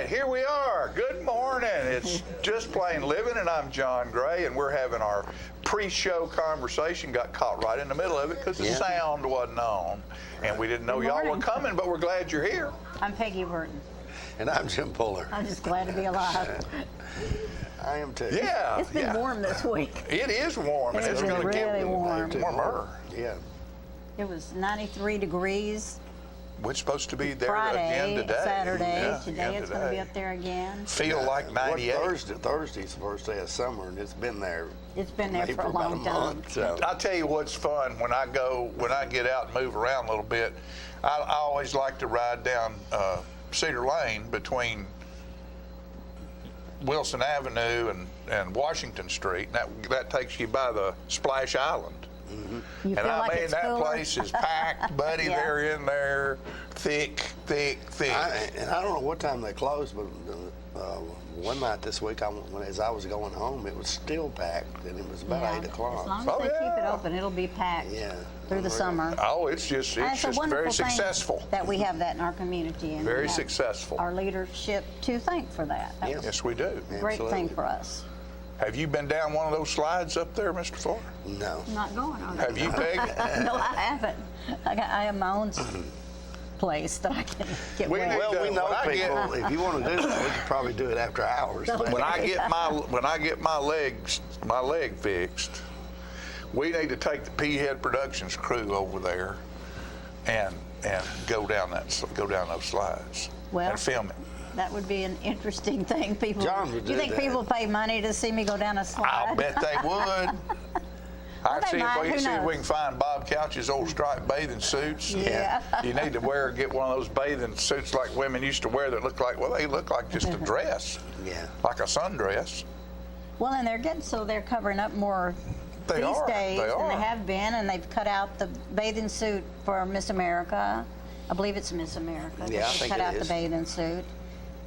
right, here we are. Good morning. It's Just Plain Living, and I'm John Gray, and we're having our pre-show conversation. Got caught right in the middle of it because the sound wasn't on, and we didn't know y'all were coming, but we're glad you're here. I'm Peggy Burton. And I'm Jim Puller. I'm just glad to be alive. I am too. Yeah. It's been warm this week. It is warm, and It's it's been going to really get warm. warmer. Yeah. It was 93 degrees We're supposed to be there Friday, again today. Saturday. Yeah, Today again it's going to be up there again. Feel like 98. Thursday's the first day of summer, and it's been there. It's been there maybe for a about long time. month, so. I'll tell you what's fun when I get out and move around a little bit. I always like to ride down Cedar Lane between Wilson Avenue and Washington Street. And that takes you by the Splash Island. You And feel I like mean, it's that cooler? place is packed, buddy. Yeah. They're in there, thick. And I don't know what time they closed, but one night this week, as I was going home, it was still packed, and it was about 8 As o'clock. long as Oh, they keep it yeah. open, it'll be packed Yeah. through the summer. Oh, it's just And it's a wonderful very thing successful. that we have that in our community. And Very we have successful. Our leadership to thank for that. That Yeah. was Yes, we do. a great Absolutely. thing for us. Have you been down one of those slides up there, Mr. Fuller? No. I'm not going on Have you, Peg? No, I haven't. I have my own place that I can get We wet. need- Well, we know When I get- people. If you want to do that, we could probably do it after hours. When I get my leg fixed, we need to take the P-Head Productions crew over there and go down those slides Well, and film it. That would be an interesting thing. People, John would do you do think that. people pay money to see me go down a slide? I'll bet they would. I'd they see might, if who we knows? can find Bob Couch's old striped bathing suits. Yeah. You need to get one of those bathing suits like women used to wear that look like just a dress, Yeah. like a sundress. Well, and they're covering up more They these are. days They than are. they have been, and they've cut out the bathing suit for Miss America. I believe it's Miss America. Yeah, I They think cut it out is. the bathing suit,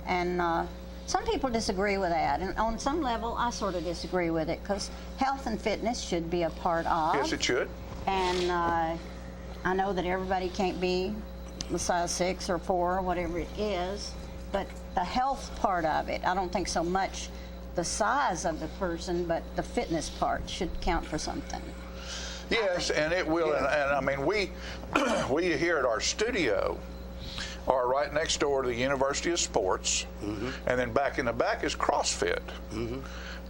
and some people disagree with that. And on some level, I sort of disagree with it because health and fitness should be a part of. Yes, it should. And I know that everybody can't be the size 6 or 4 or whatever it is, but the health part of it, I don't think so much the size of the person, but the fitness part should count for something. Yes, and it will. And I mean, we here at our studio are right next door to the University of Sports, and then back in the back is CrossFit.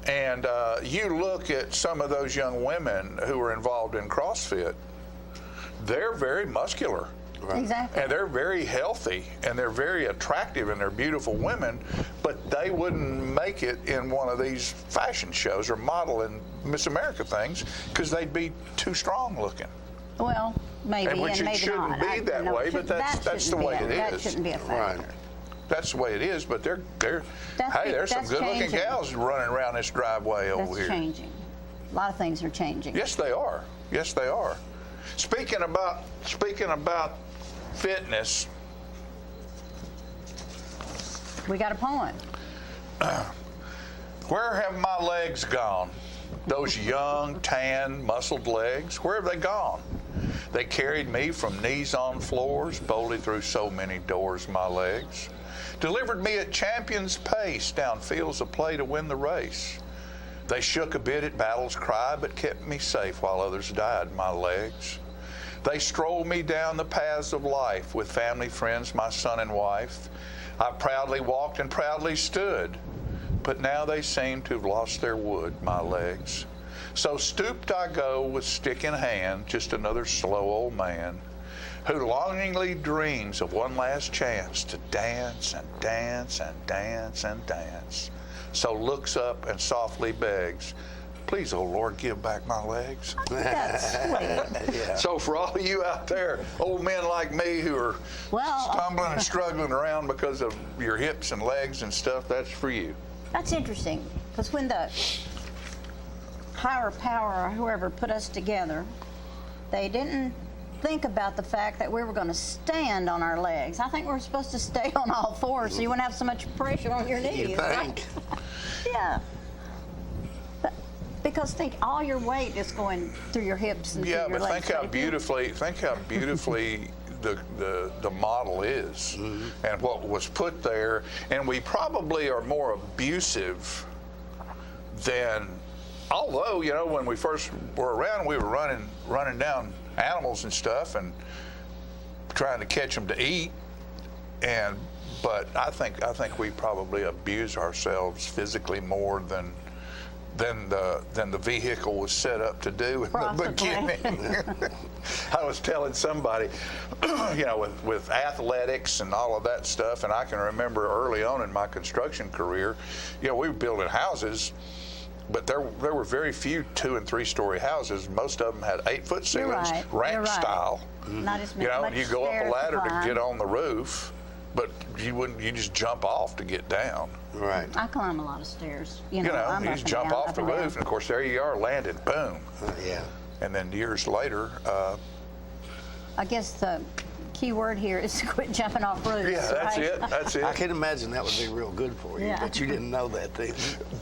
And you look at some of those young women who are involved in CrossFit, they're very muscular. Exactly. And they're very healthy, and they're very attractive, and they're beautiful women, but they wouldn't make it in one of these fashion shows or modeling Miss America things because they'd be too strong looking. Well, maybe, And which it maybe shouldn't not. be that way, but that's the way it That is. shouldn't be a factor. Right. That's the way it is, but there's some that's good-looking changing. gals running around this driveway That's over here. changing. A lot of things are changing. Yes, they are. Yes, they are. Speaking about fitness, We got a point. where have my legs gone? Those young, tan, muscled legs, where have they gone? They carried me from knees on floors, bolted through so many doors, my legs. Delivered me at champion's pace down fields of play to win the race. They shook a bit at battle's cry, but kept me safe while others died, my legs. They strolled me down the paths of life with family, friends, my son and wife. I proudly walked and proudly stood, but now they seem to have lost their wood, my legs. So stooped I go with stick in hand, just another slow old man, who longingly dreams of one last chance to dance and dance and dance and dance. So looks up and softly begs, please, oh Lord, give back my legs. That's sweet. Yeah. So for all of you out there, old men like me who are Well, stumbling and struggling around because of your hips and legs and stuff, that's for you. that's interesting because when the higher power or whoever put us together, they didn't think about the fact that we were going to stand on our legs. I think we're supposed to stay on all fours so you wouldn't have so much pressure on your knees. You right? think? Yeah. But because think all your weight is going through your hips and Yeah, through your but legs. think how if you- beautifully the model is and what was put there, and we probably are more abusive than. Although, you know, when we first were around, we were running down animals and stuff and trying to catch them to eat. But I think we probably abuse ourselves physically more than the vehicle was set up to do in the beginning. I was telling somebody, you know, with athletics and all of that stuff, and I can remember early on in my construction career, you know, we were building houses. But there were very few 2- and 3-story houses. Most of them had 8-foot ceilings, ranch style. Not as You know, much you go up a stairs ladder to climb. get on the roof, but you just jump off to get down. Right. I climb a lot of stairs. You You know, know, I'm you up just and jump down, off up the and down. roof, and of course there you are, landed, boom. Yeah. And then years later, I guess the key word here is to quit jumping off roofs. yeah, that's right? it. That's it. I can imagine that would be real good for you, Yeah. but you didn't know that then.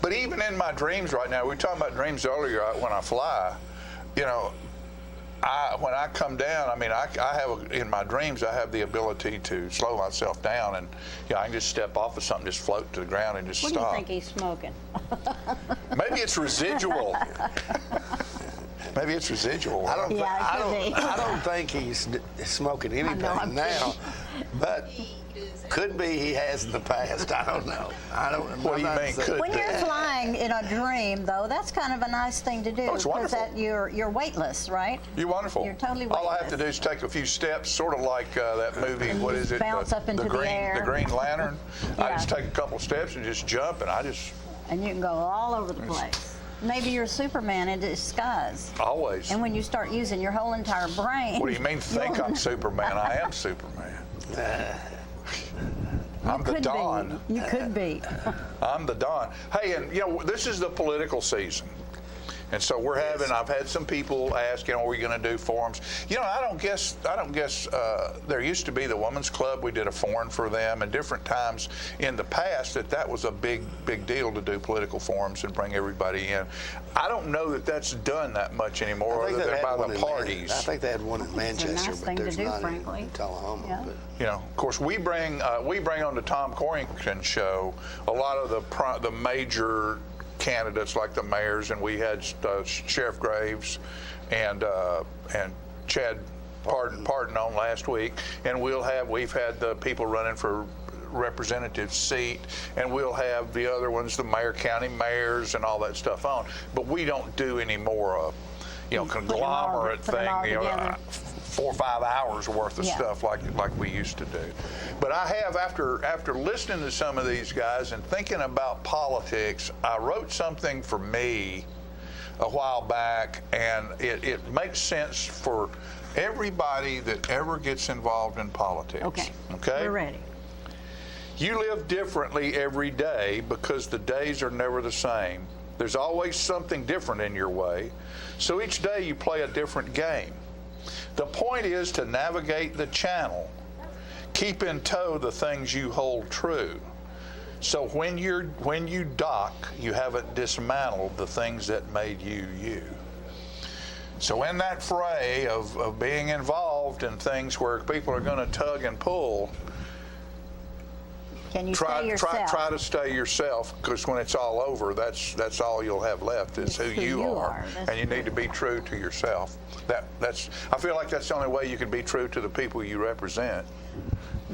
But even in my dreams right now, we were talking about dreams earlier. When I fly, you know, when I come down, I mean, I have in my dreams I have the ability to slow myself down, and you know, I can just step off of something, just float to the ground, and just What stop. do you think he's smoking? Maybe it's residual. Maybe it's residual. I don't. Yeah, it could be. I don't think he's smoking anything I'm now, but could be he has in the past. I don't know. I don't. What do you I'm not mean, saying- could When you're flying in a dream, though, that's kind of a nice thing to do. Oh, it's wonderful. That you're weightless, right? You're wonderful. You're totally All I have to weightless. do is take a few steps, sort of like that movie. And What you is it? bounce up into the Green, air. The Green Lantern. I Yeah. just take a couple steps and just jump, and I just And you can go all over the place. Maybe you're Superman in disguise. always. And when you start using your whole entire brain. What do you mean? Think you'll- I'm Superman? I am Superman. I'm the could Dawn. be. You could be. I'm the Dawn. Hey, and you know, this is the political season. And so we're having, I've had some people ask, you know, are we going to do forums? You know, I don't guess, there used to be the Women's Club. We did a forum for them, and different times in the past that was a big deal to do political forums and bring everybody in. I don't know that that's done that much anymore, I think other they than had by one the in parties. I think they had one in Manchester, nice but thing to there's do, not frankly. in Tullahoma. Yeah. But You know, of course, we bring on the Tom Corrington show a lot of the major candidates like the mayors, and we had Sheriff Graves and Chad Parton on last week, and we've had the people running for representative seat, and we'll have the other ones, the mayor, county mayors, and all that stuff on. But we don't do any more of, you know, conglomerate put them all thing, you know, together. 4 or 5 hours worth of Yeah. stuff like we used to do. But I have, after listening to some of these guys and thinking about politics, I wrote something for me a while back, and it makes sense for everybody that ever gets involved in politics. Okay. Okay? We're ready. You live differently every day because the days are never the same. There's always something different in your way. So each day you play a different game. The point is to navigate the channel. Keep in tow the things you hold true. So when you dock, you haven't dismantled the things that made you you. So in that fray of being involved in things where people are going to tug and pull, Can you stay yourself? try to stay yourself, because when it's all over, that's all you'll have left is who you are, That's and you need to be true to yourself. I feel like that's the only way you can be true to the people you represent.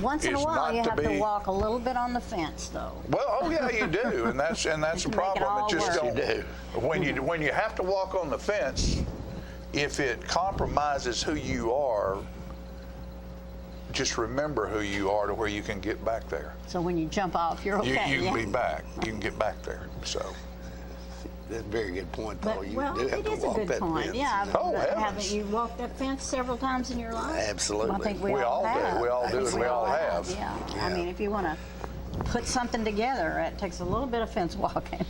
Once in a is while, not you to have to be- walk a little bit on the fence, though. Well, oh yeah, you do, and that's a make it problem. all just work. don't. You do. When you have to walk on the fence, if it compromises who you are, just remember who you are to where you can get back there. So when you jump off, you're You okay. can yeah. be back. You can get back there. So. that's a very good point, though. But, You well, do have it to is a walk good that point. fence. Yeah. Oh, but heavens. haven't you walked that fence several times in your life? Absolutely. Well, I think We all do. have. We all do, I think and we all have. Yeah. Yeah. I mean, if you want to put something together, it takes a little bit of fence walking.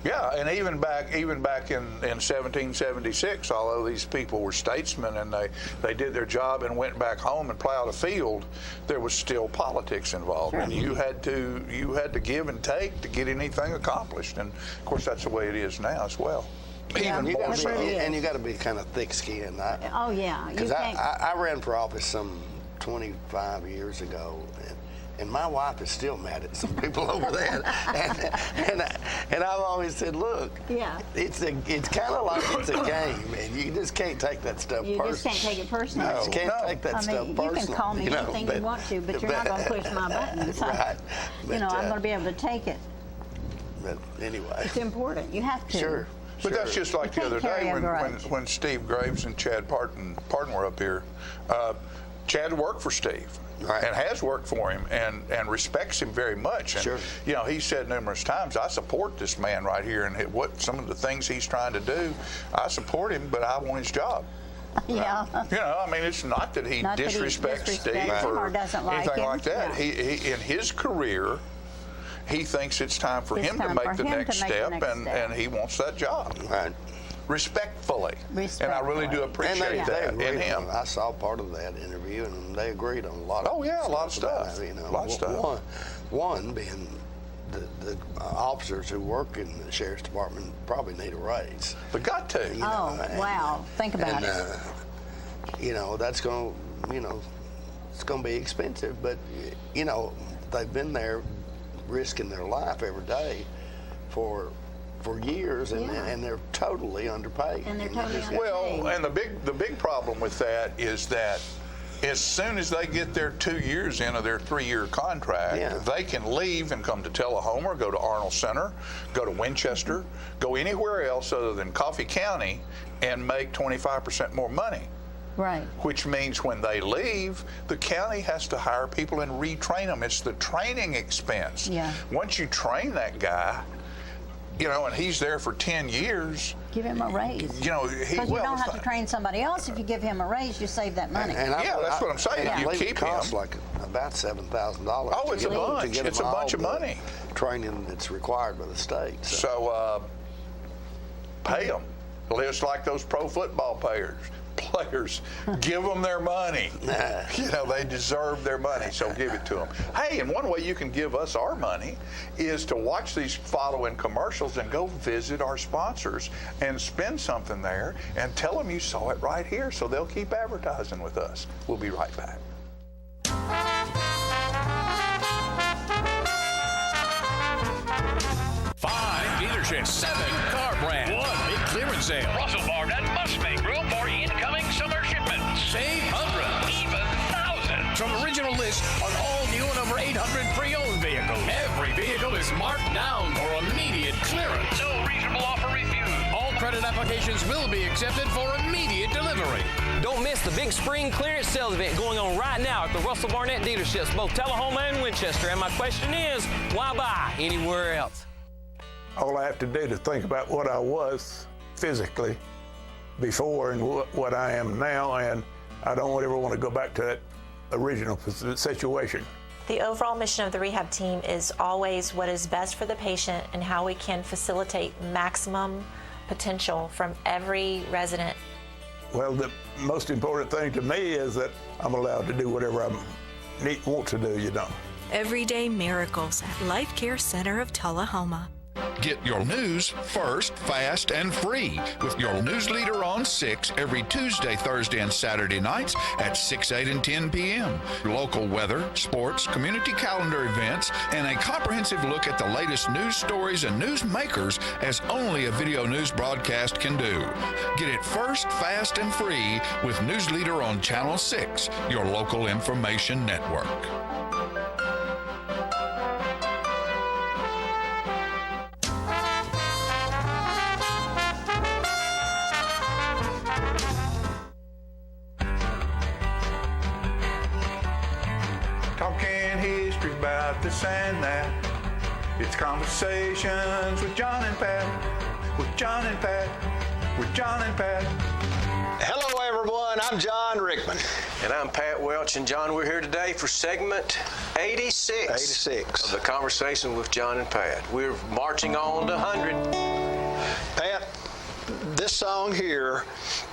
Yeah, and even back in 1776, although these people were statesmen and they did their job and went back home and plowed a field, there was still politics involved, Sure. and you had to give and take to get anything accomplished. And of course, that's the way it is now as well. Yeah, Even You more gotta so. really be, is. and you got to be kind of thick-skinned. Oh, yeah. You Because can't. I ran for office some 25 years ago, and my wife is still mad at some people over there. And I've always said, look, Yeah. it's kind of like it's a game, and you just can't take that stuff You personally. just can't take it personally. No, you can't take that stuff you personally. can call me anything you want to, but you're not going to push my buttons. Right. I'm But, going to be able to take it. But anyway. It's important. You have to. Sure. But that's just like You the other can't day carry a grudge. when Steve Graves and Chad Parton were up here. Chad worked for Steve. Right. And has worked for him and respects him very much. And, Sure. you know, he said numerous times, I support this man right here and what some of the things he's trying to do. I support him, but I want his job. Yeah. You know, I mean, it's not that he Not that he disrespects Steve disrespects him or doesn't like anything him. like that. Yeah. He in his career, he thinks it's time for It's him to time make for the him to next make the step, next and step. he wants that job. Right. Respectfully. And I really do appreciate that in agreed him. on- I saw part of that interview, and they agreed on a lot of Oh, yeah, a lot of about stuff. it, you know. A lot of stuff. One being the officers who work in the sheriff's department probably need a raise. But got to. You know, Oh, and- wow. Think about and, it. You know, that's going to, it's going to be expensive, but, you know, they've been there risking their life every day for years, and, Yeah. and they're totally underpaid. And they're totally just- underpaid. Well, and the big problem with that is that as soon as they get their 2 years into their 3-year contract, Yeah. they can leave and come to Tullahoma, go to Arnold Center, go to Winchester, go anywhere else other than Coffee County and make 25% more money. Right. Which means when they leave, the county has to hire people and retrain them. It's the training expense. Yeah. Once you train that guy, you know, and he's there for 10 years, Give him a raise. you know, Because you don't have to train somebody else. If you give him a raise, you save that money. Yeah, that's what I'm saying. I You believe keep it costs him. like about $7,000. Oh, it's a bunch. It's a bunch of money. Training that's required by the state. So pay them, just like those pro football players. Give them their money. You know, they deserve their money, so give it to them. Hey, and one way you can give us our money is to watch these following commercials and go visit our sponsors and spend something there and tell them you saw it right here, so they'll keep advertising with us. We'll be right back. 5 dealerships, 7 car brands, 1 big clearance sale. Russell Barnett must make room for incoming summer shipments. Save hundreds, Even thousands. from original list on all new and over 800 pre-owned vehicles. Every vehicle is marked down for immediate clearance. No reasonable offer refused. All credit applications will be accepted for immediate delivery. Don't miss the big spring clearance sales event going on right now at the Russell Barnett dealerships, both Tullahoma and Winchester. And my question is, why buy anywhere else? All I have to do to think about what I was physically before and what I am now, and I don't ever want to go back to that original situation. The overall mission of the rehab team is always what is best for the patient and how we can facilitate maximum potential from every resident. Well, the most important thing to me is that I'm allowed to do whatever I want to do, you know. Everyday miracles at Life Care Center of Tullahoma. Get your news first, fast, and free with your news leader on 6 every Tuesday, Thursday, and Saturday nights at 6, 8, and 10 p.m. Local weather, sports, community calendar events, and a comprehensive look at the latest news stories and news makers as only a video news broadcast can do. Get it first, fast, and free with News Leader on Channel 6, your local information network. Talking history about this and that. It's conversations with John and Pat. With John and Pat. With John and Pat. Hello, everyone. I'm John Rickman. And I'm Pat Welch. And, John, we're here today for segment 86. Of the Conversation with John and Pat. We're marching on to 100. Pat, this song here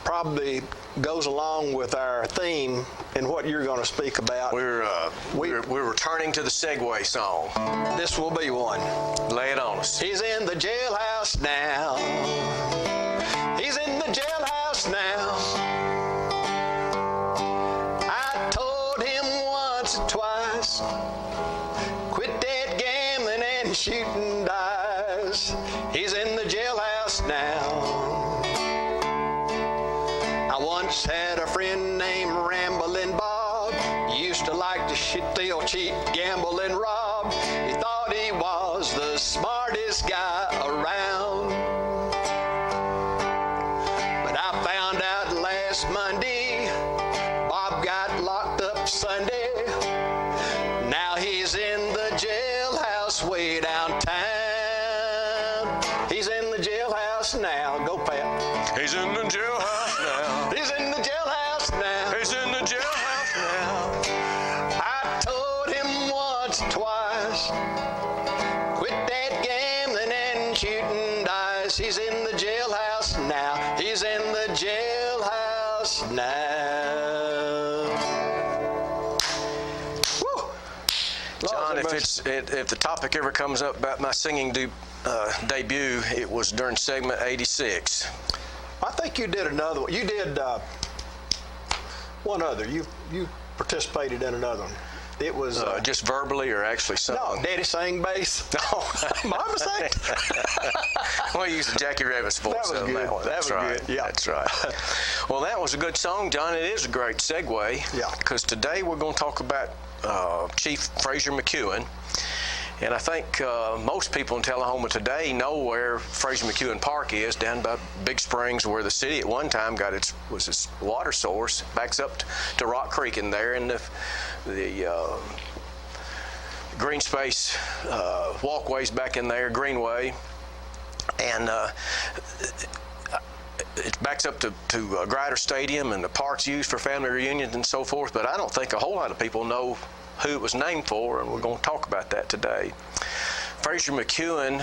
probably goes along with our theme and what you're going to speak about. We're returning to the Segway song. This will be one. Lay it on us. He's in the jailhouse now. He's in the jailhouse now. I told him and shooting dice. He's in the jailhouse now. I once had a friend named Ramblin' Bob. He used to like to steal, cheat, gamble, and rob. He thought he was the smartest guy around. But I found out last Monday, Bob got locked up Sunday. Now he's in the jailhouse way downtown. He's in the jailhouse now. Go, Pat. He's in the jailhouse now. He's in the jailhouse now. He's in the jailhouse now. I told him once, twice, quit that gambling and shooting dice. He's in the jailhouse now. He's in the jailhouse now. Woo. John, if the topic ever comes up about my singing debut, it was during segment 86. I think you did another one. You did one other. You participated in another one. It was just verbally or actually sung? No, Daddy sang bass. No, my mistake. Well, you used the Jackie Revis voice. That was good. That one. That's right. Good. Yeah, that's right. Well, that was a good song, John. It is a great segue. Yeah. Because today we're going to talk about Chief Fraser McEwen. And I think most people in Tullahoma today know where Fraser McEwen Park is, down by Big Springs, where the city at one time got its water source. Backs up to Rock Creek in there, and the green space walkways back in there, Greenway, and it backs up to Grider Stadium, and the park's used for family reunions and so forth. But I don't think a whole lot of people know who it was named for, and we're going to talk about that today. Fraser McEwen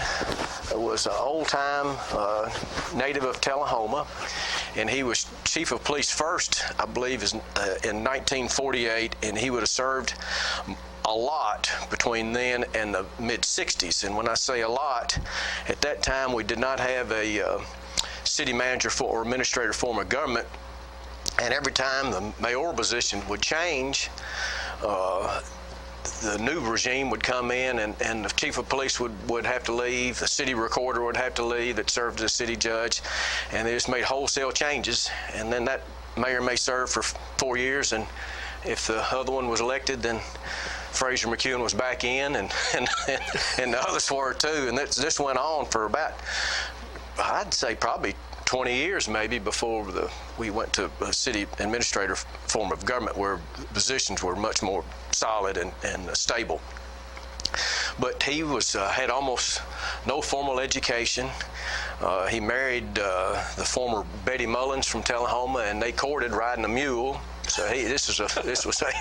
was an old-time native of Tullahoma, and he was chief of police first, I believe, in 1948, and he would have served a lot between then and the mid-60s. And when I say a lot, at that time we did not have a city manager or administrator form of government, and every time the mayoral position would change, the new regime would come in, and the chief of police would have to leave, the city recorder would have to leave that served as a city judge, and they just made wholesale changes. And then that mayor may serve for 4 years, and if the other one was elected, then Fraser McEwen was back in, and the others were too. And this went on for about, I'd say probably 20 years maybe before we went to a city administrator form of government, where positions were much more solid and stable. But he had almost no formal education. He married the former Betty Mullins from Tullahoma, and they courted riding a mule. So this was a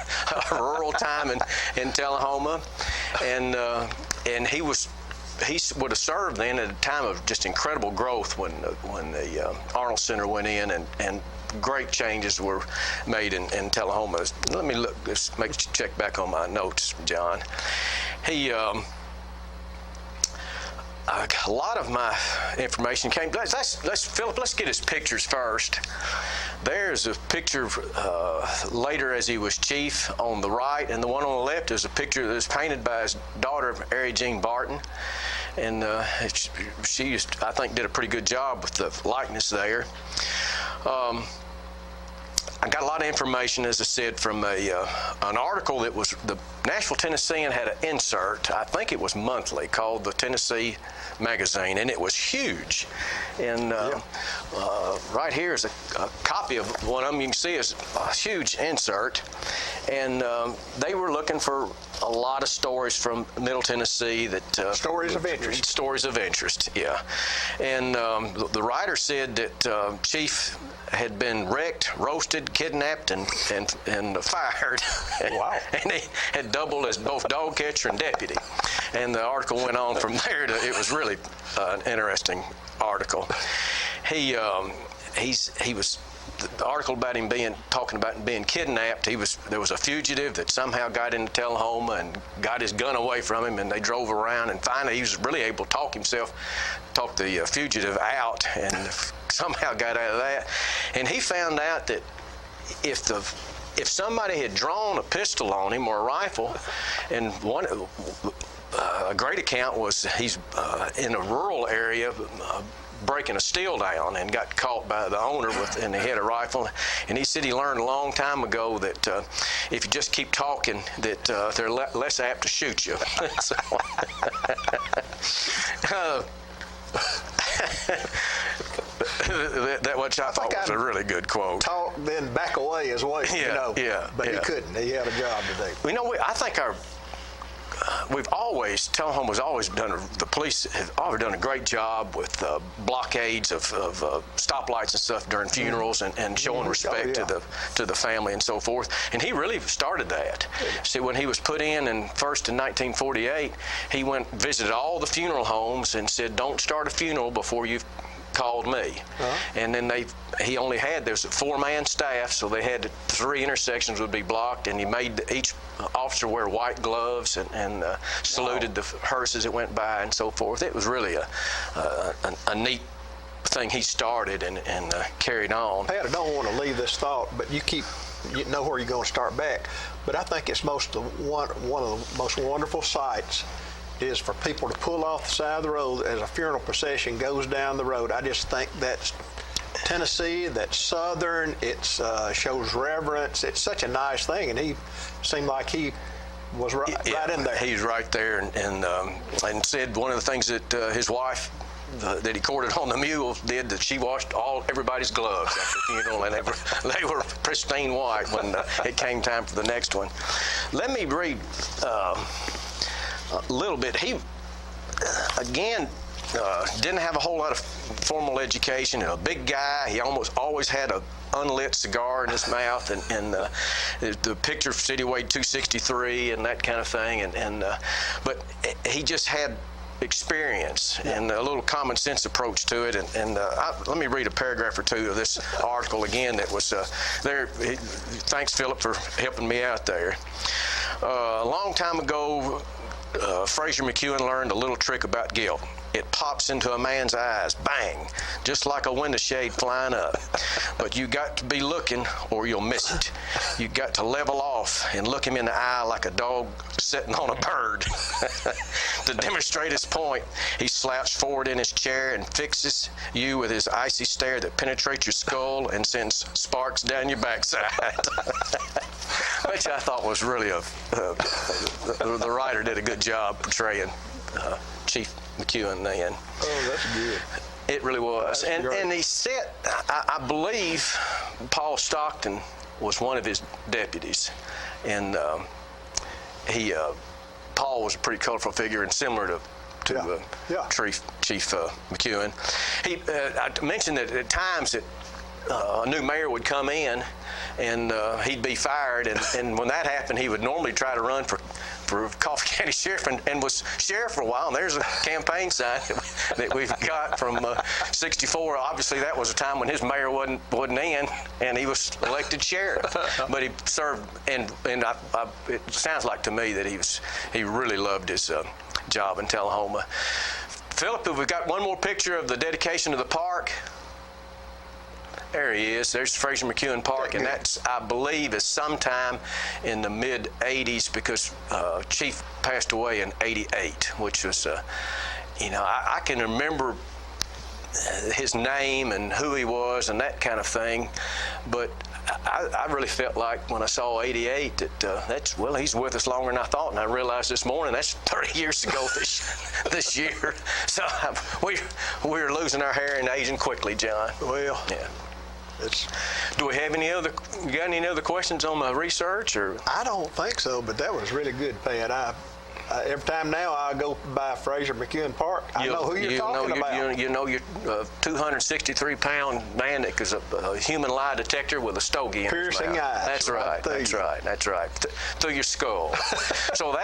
rural time in Tullahoma, and he would have served then at a time of just incredible growth when the Arnold Center went in, and great changes were made in Tullahoma. Let me look. Let's check back on my notes, John. He. A lot of my information came. Philip, let's get his pictures first. There's a picture later as he was chief on the right, and the one on the left is a picture that was painted by his daughter, Mary Jean Barton, and she I think did a pretty good job with the likeness there. I got a lot of information, as I said, from an article that was the Nashville Tennessean had an insert. I think it was monthly, called the Tennessee Magazine, and it was huge. And right here is a copy of one of them. You can see it's a huge insert. And they were looking for a lot of stories from Middle Tennessee that stories of interest. Stories of interest, yeah. And the writer said that Chief had been wrecked, roasted, kidnapped, and fired. Wow. And he had doubled as both dog catcher and deputy. And the article went on from there. It was really an interesting article. He was. The article about him talking about being kidnapped. There was a fugitive that somehow got into Tullahoma and got his gun away from him, and they drove around, and finally he was really able to talk the fugitive out, and somehow got out of that. And he found out that if somebody had drawn a pistol on him or a rifle, and a great account was he's in a rural area breaking a still down and got caught by the owner and he had a rifle. And he said he learned a long time ago that if you just keep talking, that they're less apt to shoot you. That which I thought was a really good quote. Talk, then back away as well. But he couldn't. He had a job to do. I think Tullahoma's always done, the police have always done a great job with blockades of stoplights and stuff during funerals and showing respect to the family and so forth. And he really started that. See, when he was put in first in 1948, he visited all the funeral homes and said, don't start a funeral before you've called me. And then there's a 4-man staff, so they had 3 intersections would be blocked, and he made each officer wear white gloves and saluted the hearses that went by and so forth. It was really a neat thing he started and carried on. Pat, I don't want to leave this thought, but you know where you're going to start back. But I think it's one of the most wonderful sights is for people to pull off the side of the road as a funeral procession goes down the road. I just think that's Tennessee, that's Southern, it shows reverence. It's such a nice thing, and he seemed like he was right in there. He's right there, and said one of the things that his wife that he courted on the mule did, that she washed everybody's gloves after the funeral, and they were pristine white when it came time for the next one. Let me read a little bit. He, again, didn't have a whole lot of formal education. A big guy. He almost always had an unlit cigar in his mouth, and the picture said he weighed 263 and that kind of thing. But he just had experience and a little common sense approach to it. Let me read a paragraph or two of this article again that was there. Thanks, Philip, for helping me out there. A long time ago, Fraser McEwen learned a little trick about guilt. It pops into a man's eyes, bang, just like a window shade flying up. But you got to be looking or you'll miss it. You got to level off and look him in the eye like a dog sitting on a bird. To demonstrate his point, he slouched forward in his chair and fixes you with his icy stare that penetrates your skull and sends sparks down your backside. Which I thought was really the writer did a good job portraying Chief McEwen then. Oh, that's good. It really was. And he said, I believe Paul Stockton was one of his deputies. And Paul was a pretty colorful figure and similar to Chief McEwen. I mentioned that at times that a new mayor would come in and he'd be fired, and when that happened, he would normally try to run for Coffee County Sheriff and was sheriff for a while. And there's a campaign sign that we've got from 64. Obviously, that was a time when his mayor wasn't in, and he was elected sheriff. But he served, and it sounds like to me that he really loved his job in Tullahoma. Philip, we've got one more picture of the dedication of the park. There he is. There's Fraser McEwen Park, and that's, I believe, is sometime in the mid-'80s because Chief passed away in '88, which was, I can remember his name and who he was and that kind of thing, but I really felt like when I saw '88 that he's with us longer than I thought, and I realized this morning that's 30 years ago this year. So we're losing our hair and aging quickly, John. Well, yeah. Do we have any other questions on my research, or? I don't think so, but that was really good, Pat. Every time now I go by Fraser McEwen Park, I know who you're talking about. You know your 263-pound man that is a human lie detector with a stogie in his mouth. Piercing eyes. That's right. That's right. Through your skull. So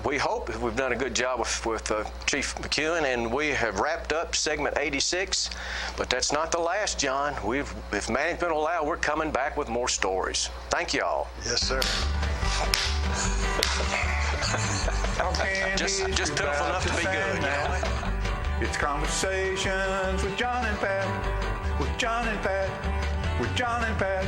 we hope we've done a good job with Chief McEwen, and we have wrapped up segment 86. But that's not the last, John. If management will allow, we're coming back with more stories. Thank you all. Yes, sir. just pitiful enough to be good, you know? It's Conversations with John and Pat, with John and Pat, with John and Pat.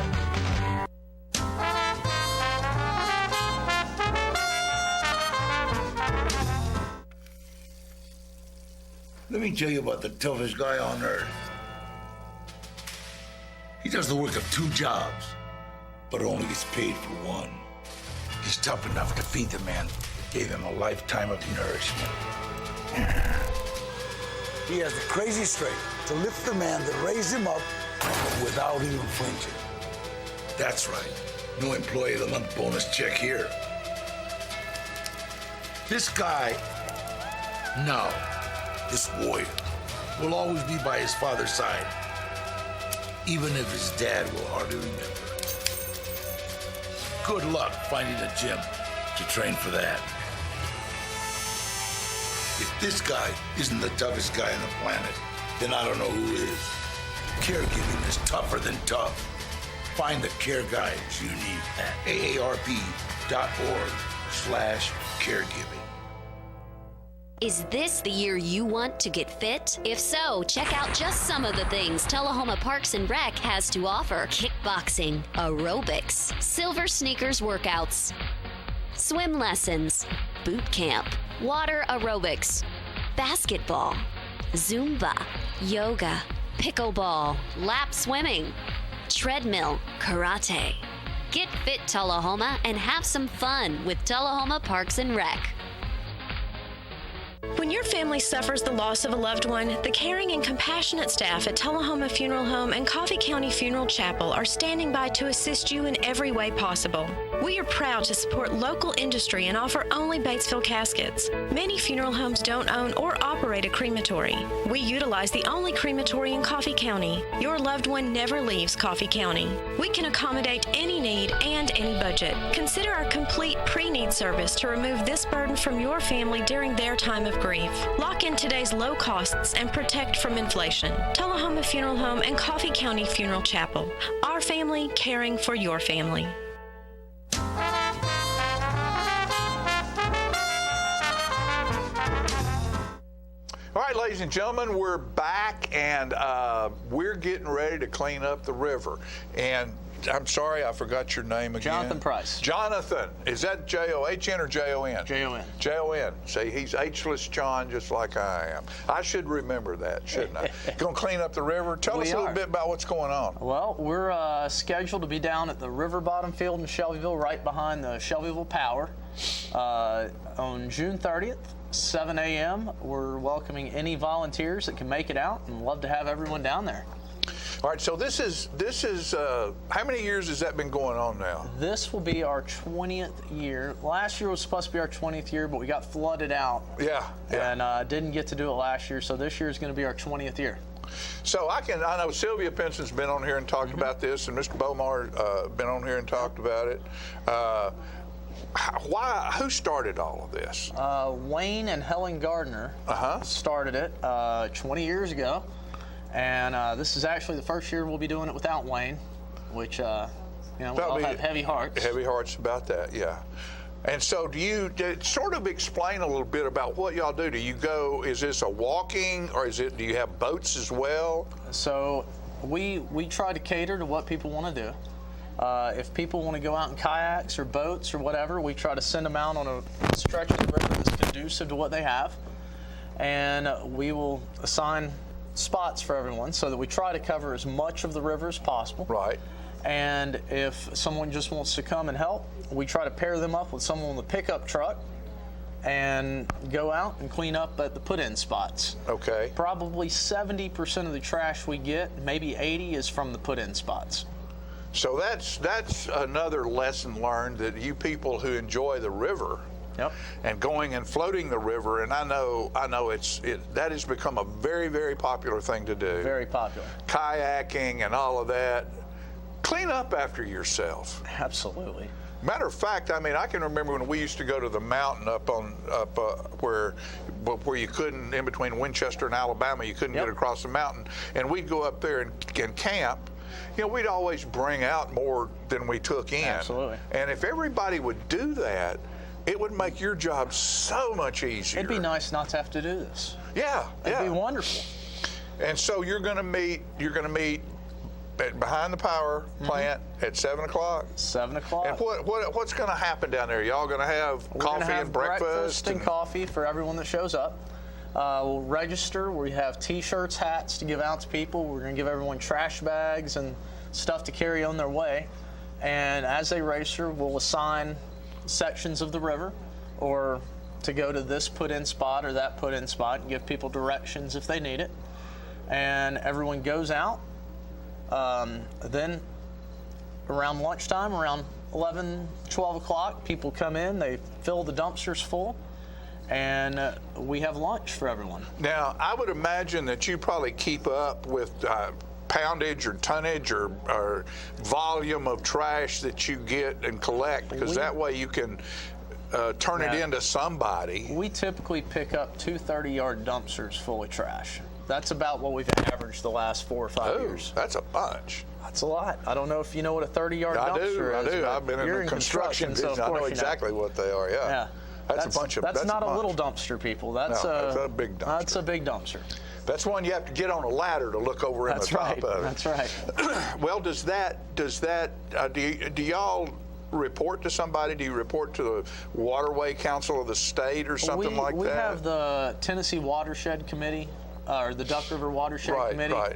Let me tell you about the toughest guy on earth. He does the work of 2 jobs, but only gets paid for one. He's tough enough to feed the man that gave him a lifetime of nourishment. He has the crazy strength to lift the man that raised him up without even flinching. That's right. No employee of the month bonus check here. This guy, now, this warrior, will always be by his father's side, even if his dad will hardly remember. Good luck finding a gym to train for that. If this guy isn't the toughest guy on the planet, then I don't know who is. Caregiving is tougher than tough. Find the care guides you need at aarp.org/caregiving. Is this the year you want to get fit? If so, check out just some of the things Tullahoma Parks and Rec has to offer. Kickboxing, aerobics, silver sneakers workouts, swim lessons, boot camp, water aerobics, basketball, Zumba, yoga, pickleball, lap swimming, treadmill, karate. Get fit, Tullahoma, and have some fun with Tullahoma Parks and Rec. When your family suffers the loss of a loved one, the caring and compassionate staff at Tullahoma Funeral Home and Coffee County Funeral Chapel are standing by to assist you in every way possible. We are proud to support local industry and offer only Batesville caskets. Many funeral homes don't own or operate a crematory. We utilize the only crematory in Coffee County. Your loved one never leaves Coffee County. We can accommodate any need and any budget. Consider our complete pre-need service to remove this burden from your family during their time of grief. Lock in today's low costs and protect from inflation. Tullahoma Funeral Home and Coffee County Funeral Chapel. Our family caring for your family. All right, ladies and gentlemen, we're back, and we're getting ready to clean up the river. And I'm sorry, I forgot your name again. Jonathan Price. Jonathan. Is that J-O-H-N or J-O-N? J-O-N. J-O-N. See, he's H-less John, just like I am. I should remember that, shouldn't I? Going to clean up the river. Tell us a little bit about what's going on. Well, we're scheduled to be down at the River Bottom Field in Shelbyville, right behind the Shelbyville Power, on June 30th. 7 a.m. We're welcoming any volunteers that can make it out, and love to have everyone down there. All right, so this is how many years has that been going on now? This will be our 20th year. Last year was supposed to be our 20th year, but we got flooded out. Yeah. And didn't get to do it last year, so this year is going to be our 20th year. So I know Sylvia Penson's been on here and talked about this, and Mr. Bomar been on here and talked about it. Who started all of this? Wayne and Helen Gardner started it 20 years ago. And this is actually the first year we'll be doing it without Wayne, which, we all have heavy hearts. Heavy hearts about that, yeah. And so do you sort of explain a little bit about what y'all do? Do you go, is this a walking, or do you have boats as well? So we try to cater to what people want to do. If people want to go out in kayaks or boats or whatever, we try to send them out on a stretch of the river that's conducive to what they have. And we will assign spots for everyone so that we try to cover as much of the river as possible. Right. And if someone just wants to come and help, we try to pair them up with someone on the pickup truck and go out and clean up at the put-in spots. Okay. Probably 70% of the trash we get, maybe 80, is from the put-in spots. So that's another lesson learned, that you people who enjoy the river, and going and floating the river, and I know that has become a very, very popular thing to do. Very popular. Kayaking and all of that. Clean up after yourself. Absolutely. Matter of fact, I mean, I can remember when we used to go to the mountain up where you couldn't, in between Winchester and Alabama, you couldn't get across the mountain, and we'd go up there and camp. You know, we'd always bring out more than we took in. Absolutely. And if everybody would do that, it would make your job so much easier. It'd be nice not to have to do this. Yeah, it'd be wonderful. And so you're going to meet behind the power plant at 7 o'clock. 7 o'clock. And what's going to happen down there? Y'all going to have coffee and breakfast and coffee for everyone that shows up. We'll register. We have T-shirts, hats to give out to people. We're going to give everyone trash bags and stuff to carry on their way. And as they register, we'll assign sections of the river or to go to this put-in spot or that put-in spot and give people directions if they need it. And everyone goes out. Then around lunchtime, around 11, 12 o'clock, people come in, they fill the dumpsters full, and we have lunch for everyone. Now, I would imagine that you probably keep up with poundage or tonnage or volume of trash that you get and collect, because that way you can turn it into somebody. We typically pick up 2 30-yard dumpsters full of trash. That's about what we've averaged the last 4 or 5 years. That's a bunch. That's a lot. I don't know if you know what a 30-yard dumpster is. I do. I've been in the construction business. I know exactly what they are, yeah. That's a bunch of. That's not a little dumpster, people. That's a big dumpster. That's a big dumpster. That's one you have to get on a ladder to look over in the top of it. That's right. Well, do y'all report to somebody? Do you report to the Waterway Council of the state or something like that? We have the Tennessee Watershed Committee, or the Duck River Watershed Committee.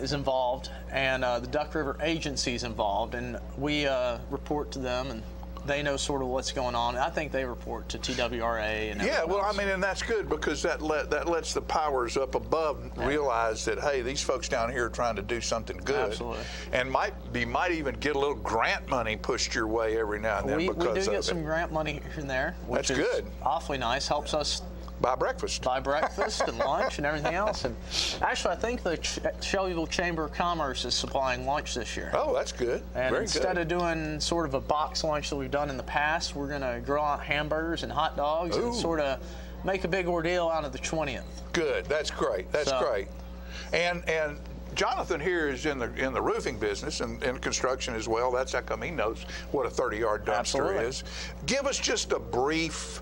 Is involved, and the Duck River Agency is involved, and we report to them, and they know sort of what's going on. I think they report to TWRA and well, I mean, and that's good because that lets the powers up above realize that, hey, these folks down here are trying to do something good. Absolutely. And might even get a little grant money pushed your way every now and then we because do get some grant money here and there, which is good. Awfully nice. Helps us buy breakfast and lunch and everything else. And actually, I think the Shelbyville Chamber of Commerce is supplying lunch this year. Oh, that's good. And Very instead good. of doing sort of a box lunch that we've done in the past, we're going to grill out hamburgers and hot dogs and sort of make a big ordeal out of the 20th. Good. That's great. That's great. And Jonathan here is in the roofing business and construction as well. That's how come he knows what a 30-yard dumpster is. Give us just a brief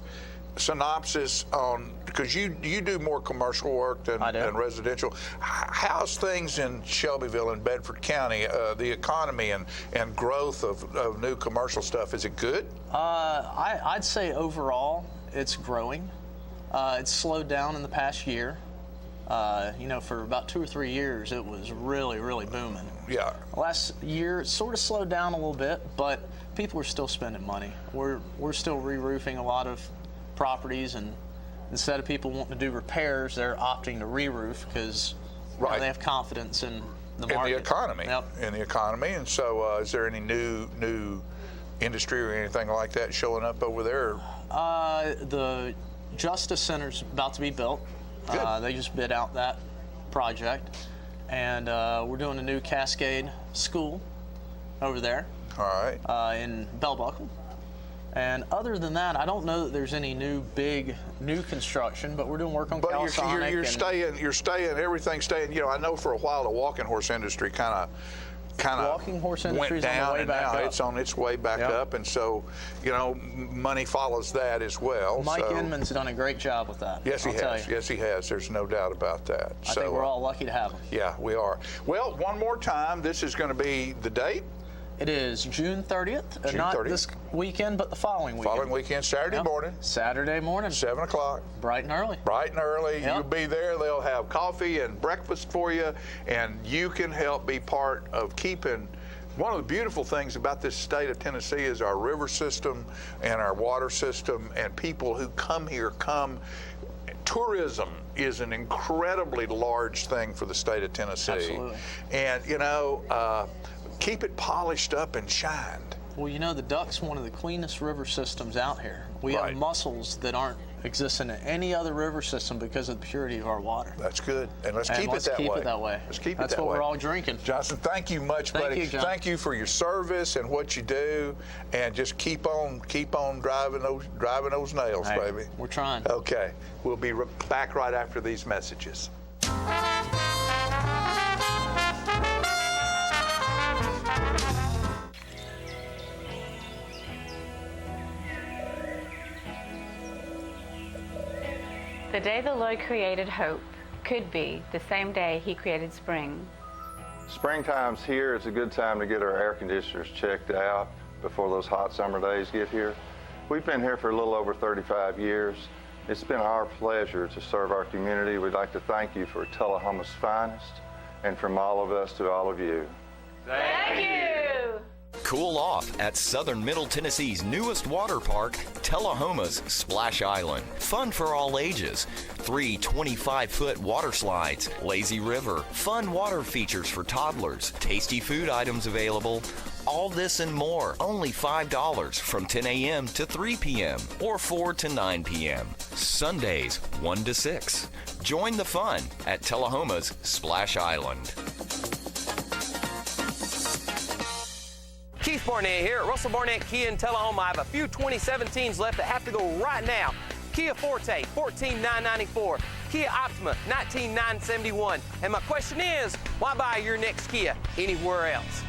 synopsis on, because you do more commercial work than residential. How's things in Shelbyville and Bedford County, the economy and growth of new commercial stuff? Is it good? I'd say overall it's growing. It's slowed down in the past year. For about 2 or 3 years it was really, really booming. Yeah. Last year it sort of slowed down a little bit, but people are still spending money. We're still re-roofing a lot of properties, and instead of people wanting to do repairs, they're opting to re-roof because they have confidence in the market. In the economy. Yep. In the economy. And so is there any new industry or anything like that showing up over there? The Justice Center's about to be built. They just bid out that project, and we're doing a new Cascade School over there. All right. In Bell Buckle. And other than that, I don't know that there's any new construction, but we're doing work on Calisonic. But you're staying, everything's staying. I know for a while the walking horse industry kind of walking horse industry went down, on the way and back now up. it's on its way back up, and so money follows that as well. Mike Inman's done a great job with that. Yes, he has. Yes, he has. There's no doubt about that. I think we're all lucky to have him. Yeah, we are. Well, one more time, this is going to be the date. It is June 30th. Not 30th. This weekend, but the following weekend. Following weekend, Saturday morning. Saturday morning. 7 o'clock. Bright and early. Bright and early. You'll be there. They'll have coffee and breakfast for you, and you can help be part of keeping. One of the beautiful things about this state of Tennessee is our river system and our water system, and people who come here tourism is an incredibly large thing for the state of Tennessee. Absolutely. And, keep it polished up and shined. Well, the Duck's one of the cleanest river systems out here. We have mussels that aren't existing in any other river system because of the purity of our water. That's good. And let's keep it that way. Let's keep it that way. That's what we're all drinking. Johnson, thank you much, buddy. Thank you, John. Thank you for your service and what you do, and just keep on driving those nails, baby. We're trying. Okay. We'll be back right after these messages. The day the Lord created hope could be the same day he created spring. Springtime's here. It's a good time to get our air conditioners checked out before those hot summer days get here. We've been here for a little over 35 years. It's been our pleasure to serve our community. We'd like to thank you for Tullahoma's finest, and from all of us to all of you. Thank you. Cool off at Southern Middle Tennessee's newest water park, Tullahoma's Splash Island. Fun for all ages. 3 25-foot water slides, lazy river, fun water features for toddlers, tasty food items available. All this and more, only $5 from 10 a.m. to 3 p.m. or 4 to 9 p.m. Sundays, 1 to 6. Join the fun at Tullahoma's Splash Island. Keith Barnett here at Russell Barnett Kia in Tullahoma. I have a few 2017s left that have to go right now. Kia Forte, $14,994. Kia Optima, $19,971. And my question is, why buy your next Kia anywhere else?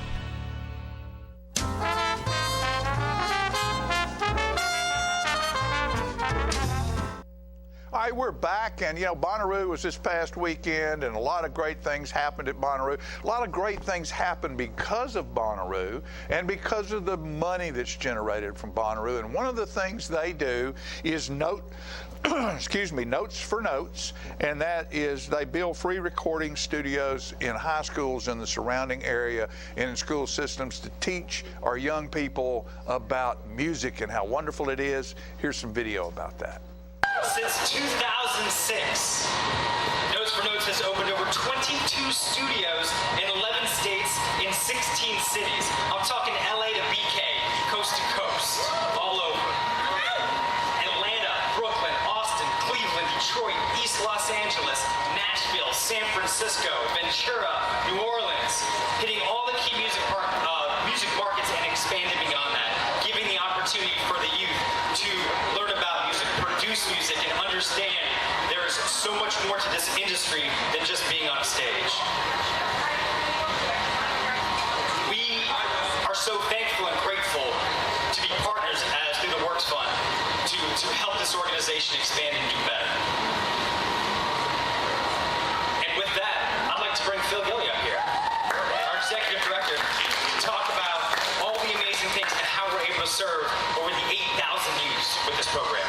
All right, we're back, and Bonnaroo was this past weekend, and a lot of great things happened at Bonnaroo. A lot of great things happened because of Bonnaroo and because of the money that's generated from Bonnaroo. And one of the things they do is Notes for Notes, and that is they build free recording studios in high schools in the surrounding area and in school systems to teach our young people about music and how wonderful it is. Here's some video about that. Since 2006, Notes for Notes has opened over 22 studios in 11 states in 16 cities. I'm talking LA to BK, coast to coast, all over. Atlanta, Brooklyn, Austin, Cleveland, Detroit, East Los Angeles, Nashville, San Francisco, Ventura, New Orleans, hitting all the key music markets and expanding beyond that, giving the opportunity for the youth to learn about music, produce music, and understand there is so much more to this industry than just being on a stage. We are so thankful and grateful to be partners as through the Works Fund to help this organization expand and do better. And with that, I'd like to bring Phil Gilly up here, our executive director, to talk about all the amazing things and how we're able to serve over the 8,000 youths with this program.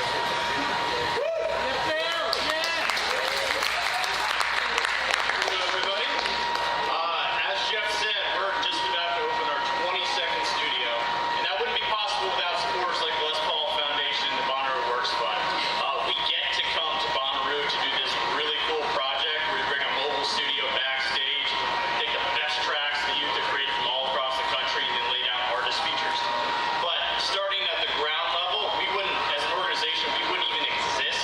Starting at the ground level, we wouldn't, as an organization, we wouldn't even exist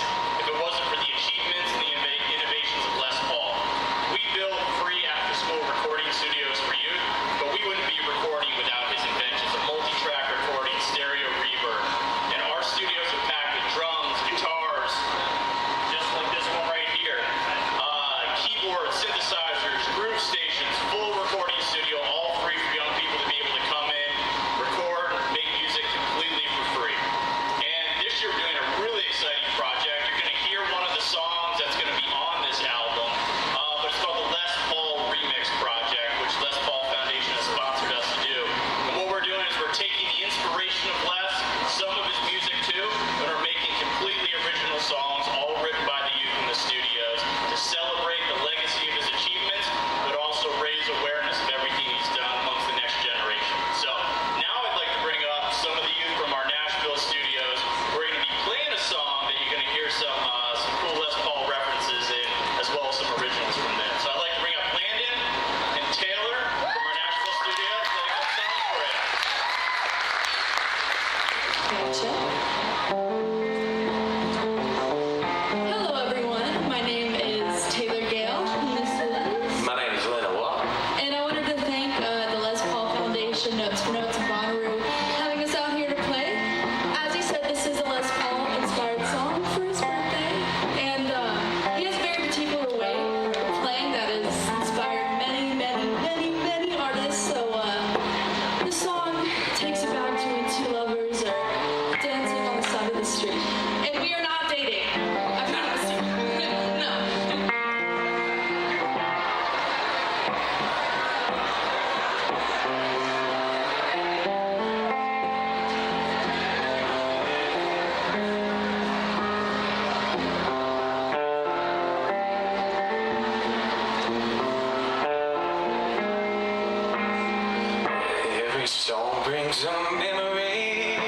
Every song brings a memory,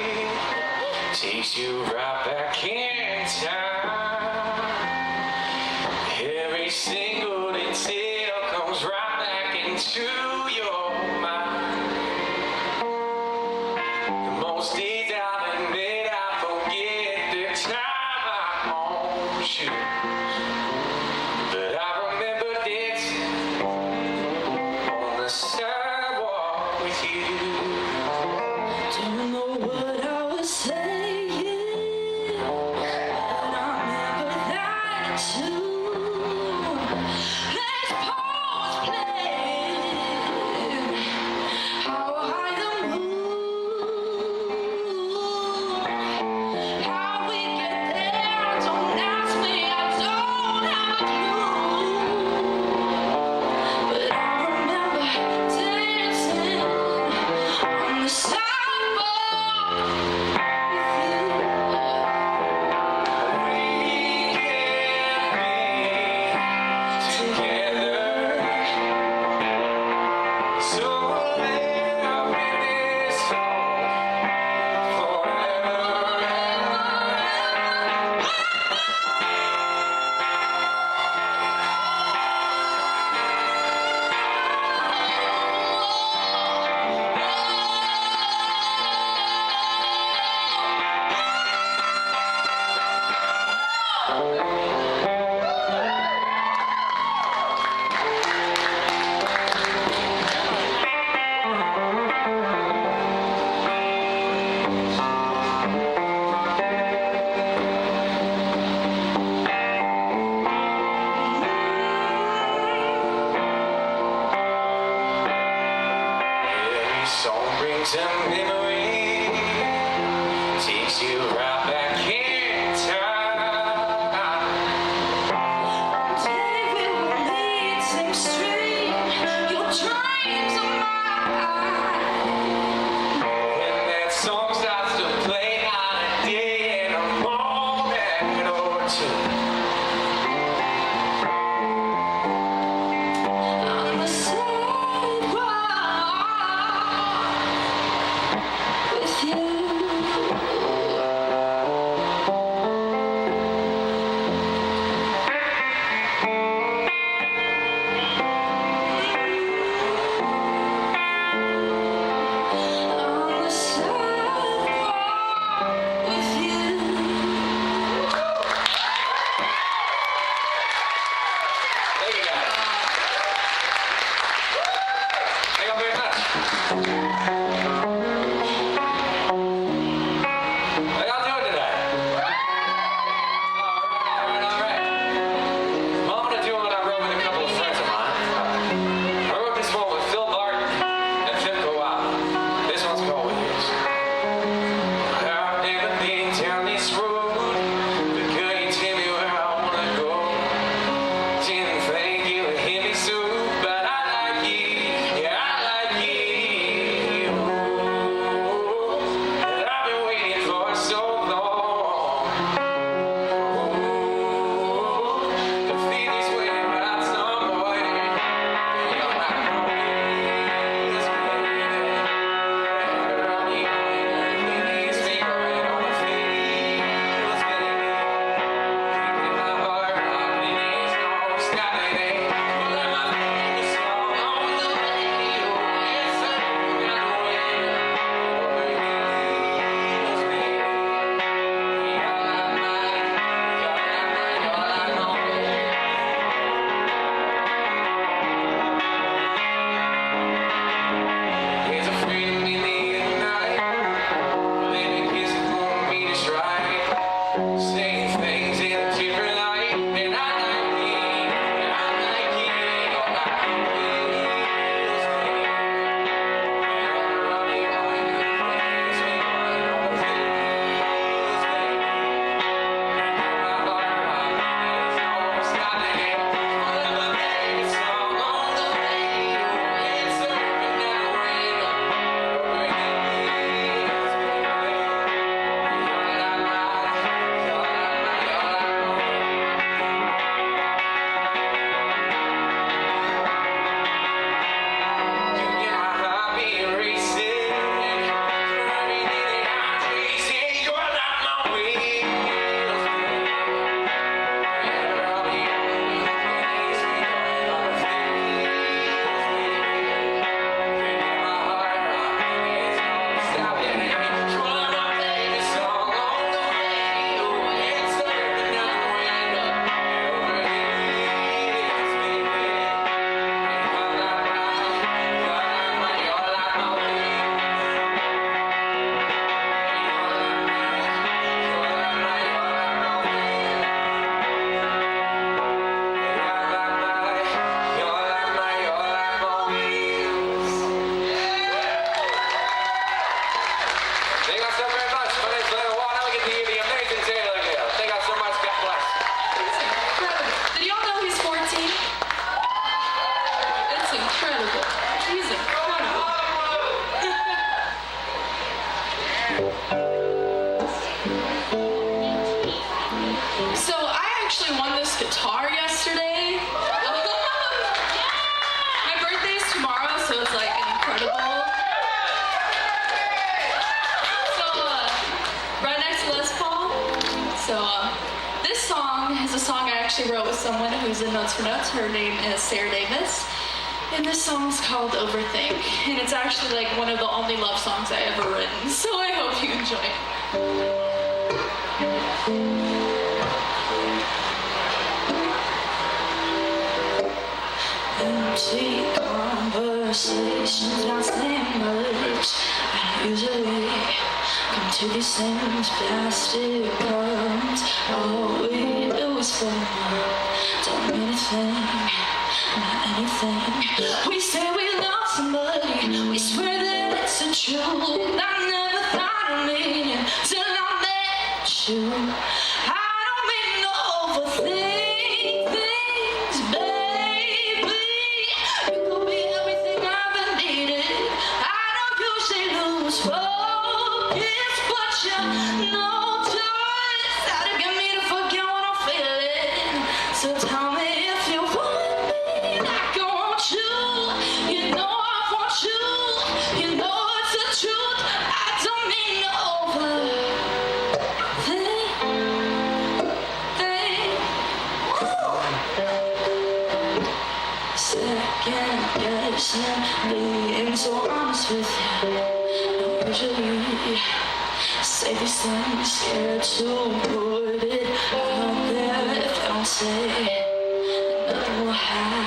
takes you right back in time. Every single detail comes right back into your mind. And most days I'll admit I forget the time I owned you. But I remember dancing on the sidewalk with you. Don't know what I was saying, but I remember that too. Let's pause playing. How high the moon, how we get there, don't ask me, I don't have a clue. But I remember dancing on the sidewalk. Every song brings a memory, takes you right back in time. Day we will meet same stream, your dreams are mine. When that song starts to play night and day in a moment or two. On the sidewalk with you. actually wrote with someone who's in Notes for Notes. Her name is Sarah Davis. And this song's called Overthink. And it's actually like one of the only love songs I ever written. So I hope you enjoy it. Empty conversations not saying much. I usually come to these same plastic cups. All we do is fun. Don't mean anything, not anything. We say we love somebody. We swear that it's the truth. I never thought of me till I met you. I don't mean to overthink things, baby. You could be everything I've ever needed. I don't usually lose focus, but you know just how to get me to forget what I'm feeling. So tell me if you want me like I want you. You know I want you. You know it's the truth. I don't mean to Second guessing, being so honest with you. I usually say these things, scared to put it out there. If I don't say, then nothing will happen.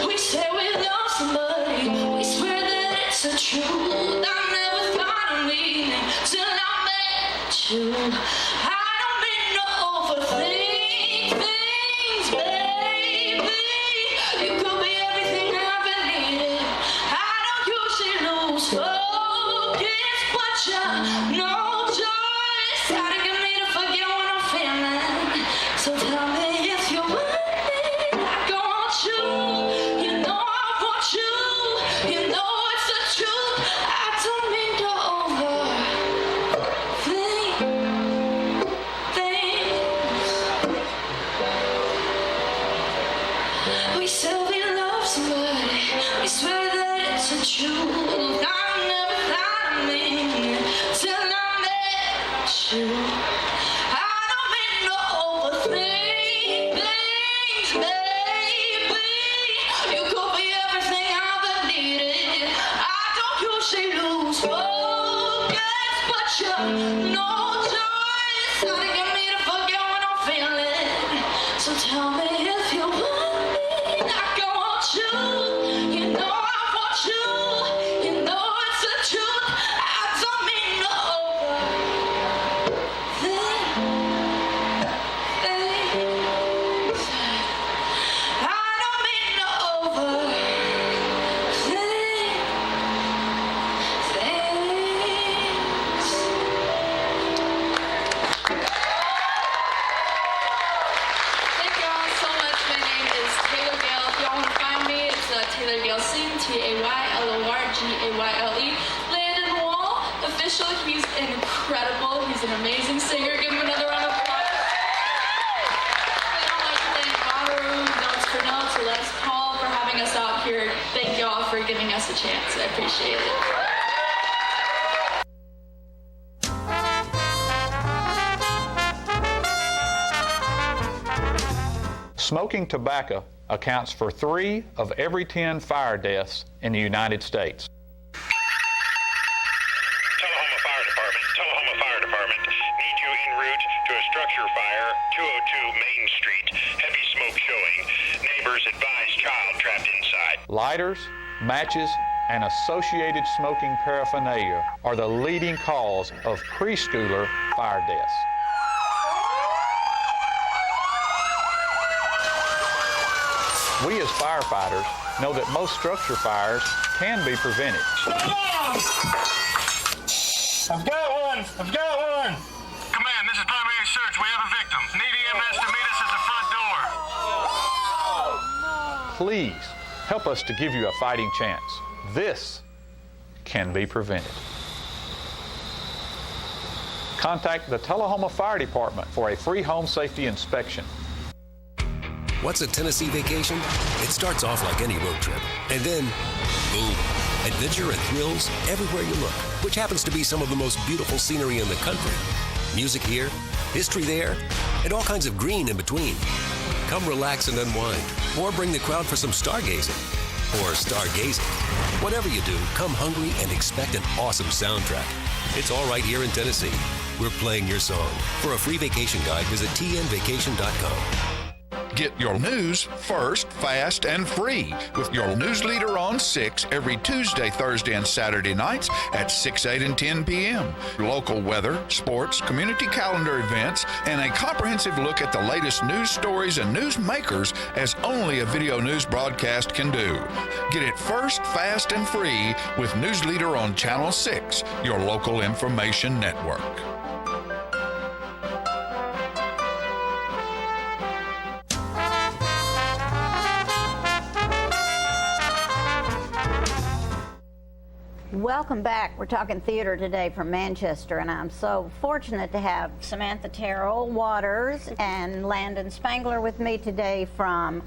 We say we love somebody, we swear that it's the truth. I never thought of me till I met you. I don't mean to overthink things, baby. You could be everything I've been needing. I don't usually lose focus, but you know just how to get me to forget what I'm feeling. So tell me if you want me like I want you. You know I want you. You know it's the truth. I don't mean to overthink things. We say we love somebody. We swear that it's the truth. I never thought of me till I met you. I don't mean to overthink things, baby. You could be everything I've ever needed. I don't usually lose focus, but you know just how to get me to forget what I'm feeling. So tell me if you want me like I want you. You know I want you. You know it's the truth. I don't mean to overthink things. I don't mean to overthink things. Thank you all so much. My name is Taylor Gale. If y'all want to find me, it's Taylor Gale Sing, TaylorGale. Landon Wall, official. He's incredible. He's an amazing singer. Give him another round of applause. I'd like to thank Bonnaroo, Notes for Notes, Les Paul for having us out here. Thank you all for giving us a chance. I appreciate it. Smoking tobacco accounts for 3 of every 10 fire deaths in the United States. Tullahoma Fire Department. Need you en route to a structure fire, 202 Main Street. Heavy smoke showing. Neighbors advise child trapped inside. Lighters, matches, and associated smoking paraphernalia are the leading cause of preschooler fire deaths. We as firefighters know that most structure fires can be prevented. I've got one. Command, this is primary search. We have a victim. Need EMS to meet us at the front door. Please help us to give you a fighting chance. This can be prevented. Contact the Tullahoma Fire Department for a free home safety inspection. What's a Tennessee vacation? It starts off like any road trip, and then, boom, adventure and thrills everywhere you look, which happens to be some of the most beautiful scenery in the country. Music here, history there, and all kinds of green in between. Come relax and unwind, or bring the crowd for some stargazing. Or stargazing. Whatever you do, come hungry and expect an awesome soundtrack. It's all right here in Tennessee. We're playing your song. For a free vacation guide, visit tnvacation.com. Get your news first, fast, and free with your news leader on 6 every Tuesday, Thursday, and Saturday nights at 6, 8, and 10 p.m. Local weather, sports, community calendar events, and a comprehensive look at the latest news stories and news makers as only a video news broadcast can do. Get it first, fast, and free with News Leader on Channel 6, your local information network. Welcome back. We're talking theater today from Manchester, and I'm so fortunate to have Samantha Terrell Waters and Landon Spangler with me today from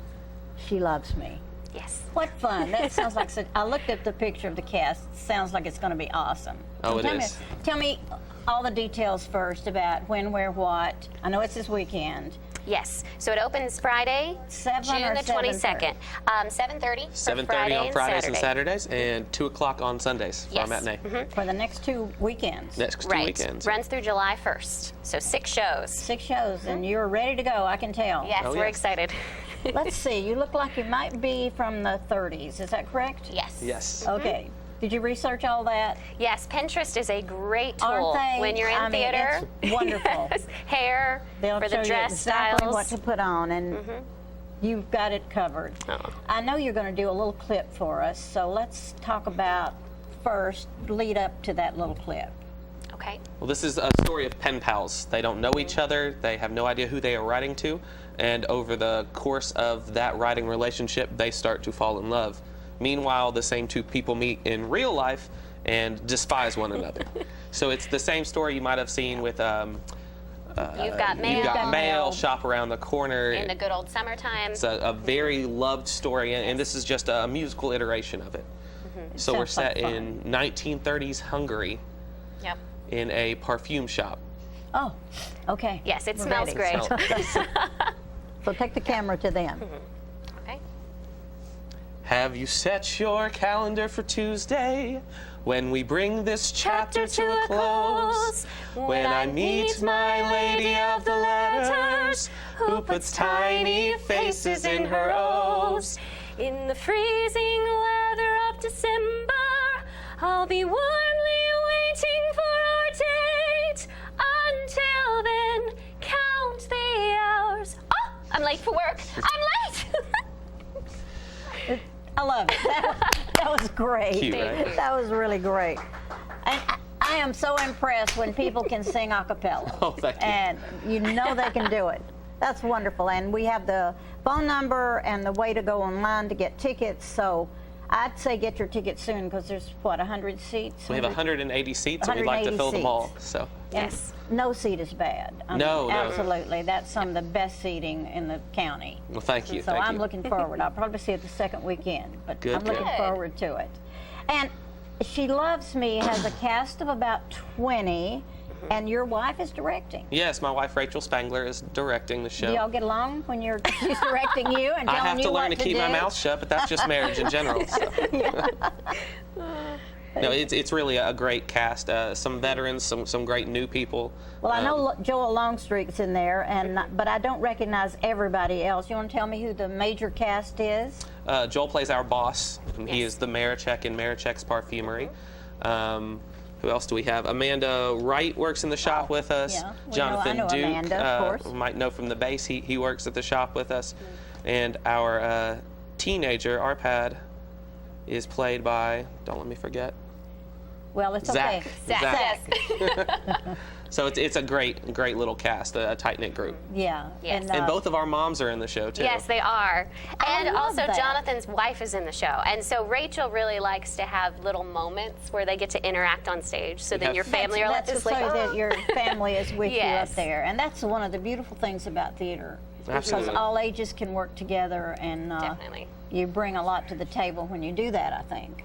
She Loves Me. Yes. What fun. That sounds like such, I looked at the picture of the cast. It sounds like it's going to be awesome. Oh, So it is. Tell me all the details first about when, where, what. I know it's this weekend. Yes. So it opens Friday, 7 June or the 22nd. 7:30 for 7:30 Friday on and Fridays and Saturday. Saturdays, and 2 o'clock on Sundays for our Yes. matinee. For the next 2 weekends. Next 2 Right. weekends. Runs through July 1st. So 6 shows. 6 shows, and you're ready to go, I can tell. Yes, Oh, we're yes. excited. Let's see, you look like you might be from the 30s, is that correct? Yes. Yes. Okay. Did you research all that? Yes, Pinterest is a great tool Aren't they? when you're in I mean, theater. it's wonderful. Yes. Hair They'll for show the dress you exactly styles. what to put on, and you've got it covered. I know you're going to do a little clip for us, so let's talk about first, lead up to that little clip. Okay. Well, this is a story of pen pals. They don't know each other. They have no idea who they are writing to. And over the course of that writing relationship, they start to fall in love. Meanwhile, the same two people meet in real life and despise one another. So it's the same story you might have seen with You've Got Mail. You've Got Mail, Shop Around the Corner. In the good old summertime. It's a very loved story, and this is just a musical iteration of it. So we're sounds like set in 1930s Hungary Yep. in a perfume shop. Oh, okay. Yes, it We're smells ready. great. So take the camera to them. Okay. Have you set your calendar for Tuesday when we bring this chapter to a close? When I meet my lady of the letters who puts tiny faces in her O's. In the freezing weather of December, I'll be warmly waiting for our date. Until then, count the hours. Oh, I'm late for work. I'm late. I love it. That was great. Cute, right? That was really great. And I am so impressed when people can sing a cappella. Oh, thank you. And you know they can do it. That's wonderful. And we have the phone number and the way to go online to get tickets. So I'd say get your tickets soon because there's, what, 100 seats? We have 180 seats, and we'd like to 180 fill them all. seats. So Yes. No seat is bad. I mean, No, no. absolutely. That's some of the best seating in the county. Well, thank you. So thank I'm you. looking forward. I'll probably see it the second weekend, but Good, I'm looking good. forward to it. And She Loves Me has a cast of about 20, and your wife is directing. Yes, my wife Rachel Spangler is directing the Do show. y'all get along when she's directing you and I telling have you to what learn to keep my do? mouth shut, but that's just marriage in general. So. No, it's really a great cast. Some veterans, some great new people. Well, I know Joel Longstreet's in there, but I don't recognize everybody else. You want to tell me who the major cast is? Joel plays our boss. And He is the Marichek in Marichek's Parfumery. Who else do we have? Amanda Wright works in the shop with us. yeah. Jonathan I know Duke, Amanda, of course. might know from the base. He works at the shop with us. And our teenager, Arpad, is played by, don't let me forget, Well, it's Zach. okay. Zach. So it's a great little cast, a tight-knit group. Yeah. Yes. And both of our moms are in the show, too. Yes, they are. I And love also, that. Jonathan's wife is in the show. And so Rachel really likes to have little moments where they get to interact on stage. So then your family are like that's this, so like, that your family is with you Yes. up there. And that's one of the beautiful things about theater. Absolutely. Because all ages can work together, and Definitely. you bring a lot to the table when you do that, I think,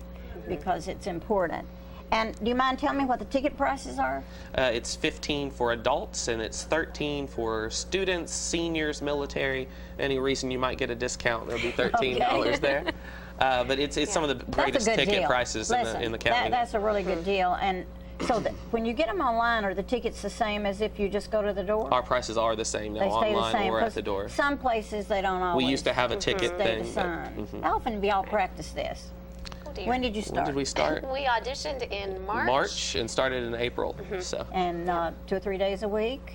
because it's important. And do you mind telling me what the ticket prices are? It's $15 for adults, and it's $13 for students, seniors, military. Any reason you might get a discount, there'll be $13 there. But it's some of the greatest ticket prices in the county. That's a really good deal. And so when you get them online, are the tickets the same as if you just go to the door? Our prices are the same now, They stay online the same, or 'cause at the door. Some places they don't always. We used to have a ticket stay thing. the same. How often do y'all practice this? When did you start? When did we start? We auditioned in March. March and started in April. So And 2 or 3 days a week?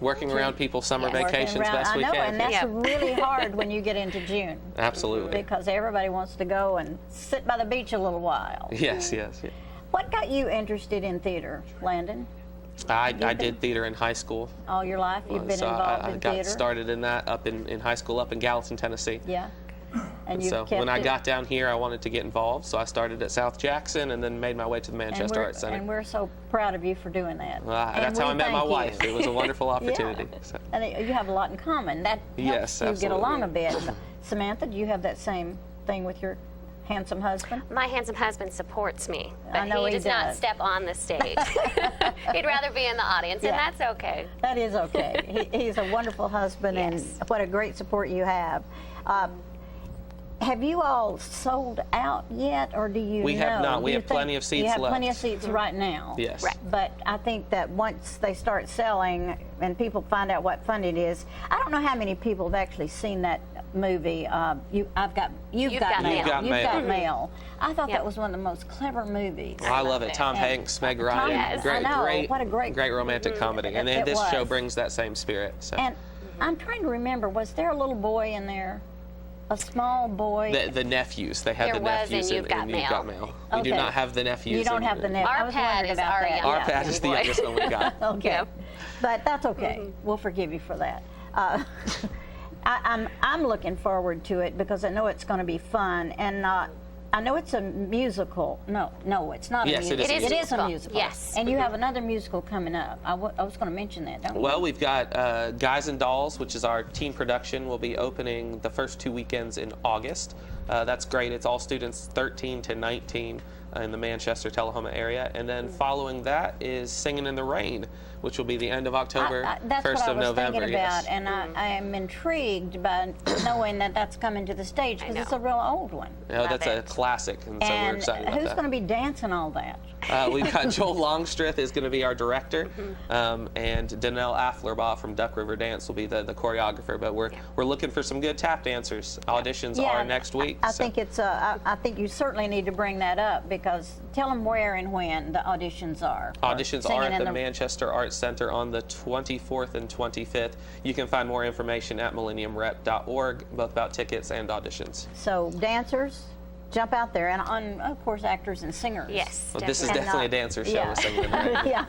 working around people's summer Working vacations around- best we I know, can. and that's really hard when you get into June. Absolutely. Because everybody wants to go and sit by the beach a little while. Yes, yes. Yeah. What got you interested in theater, Landon? I did theater in high school. All your life you've been so involved I in got theater? started in that up in high school up in Gallatin, Tennessee. Yeah. And you've so kept when I it? got down here, I wanted to get involved, so I started at South Jackson and then made my way to the Manchester Arts Center. And we're so proud of you for doing that. And That's how we I met my thank wife. you. It was a wonderful opportunity. Yeah. So. And you have a lot in common. That helps Yes, you get absolutely. along a bit. Samantha, do you have that same thing with your handsome husband? My handsome husband supports me, but I know he he does not does. step on the stage. He'd rather be in the audience, and Yeah. that's okay. That is okay. He's a wonderful husband, and what a great support you have. Have you all sold out yet, or do you We know? have not. We Do you have plenty think- of seats You have left. plenty of seats right now. Yes. Right. But I think that once they start selling and people find out what fun it is, I don't know how many people have actually seen that movie. You've got mail. You've Got Mail. I thought that was one of the most clever movies. I love it. Tom And Hanks, Meg Ryan. I know. What a great romantic comedy. And It this show was. brings that same spirit. So. And I'm trying to remember, was there a little boy in there? A small boy? The nephews. They have There the was nephews in You've Got You've Got Mail. We do Okay. not have the nephews. You don't have the nephews. Our Pat is our youngest. Our Pat is the youngest one we got. Okay. But that's okay. We'll forgive you for that. I'm looking forward to it because I know it's going to be fun. And I know it's a musical. No, it's not Yes, a musical. it is a It is a musical. musical. Yes. And you have another musical coming up. I was going to mention that, don't you? Well, we've got Guys and Dolls, which is our teen production. Will be opening the first 2 weekends in August. That's great. It's all students 13 to 19 in the Manchester, Tullahoma area. And then following that is Singing in the Rain, which will be the end of October, That's 1st what I of was November. thinking about, Yes. and I am intrigued by knowing that that's coming to the stage because it's a real old one. That's a classic, and so we're And excited about who's that. going to be dancing all that? We've got Joel Longstreth is going to be our director, and Danelle Afflerbaugh from Duck River Dance will be the choreographer. But we're looking for some good tap dancers. Auditions are next week. I think it's. I think you certainly need to bring that up because tell them where and when the auditions are. Auditions are Singing at in the Manchester Arts Center on the 24th and 25th. You can find more information at millenniumrep.org, both about tickets and auditions. So dancers, jump out there, and of course actors and singers. Yes. Well, this is definitely a dancer show with Singing in the Rain. Yeah,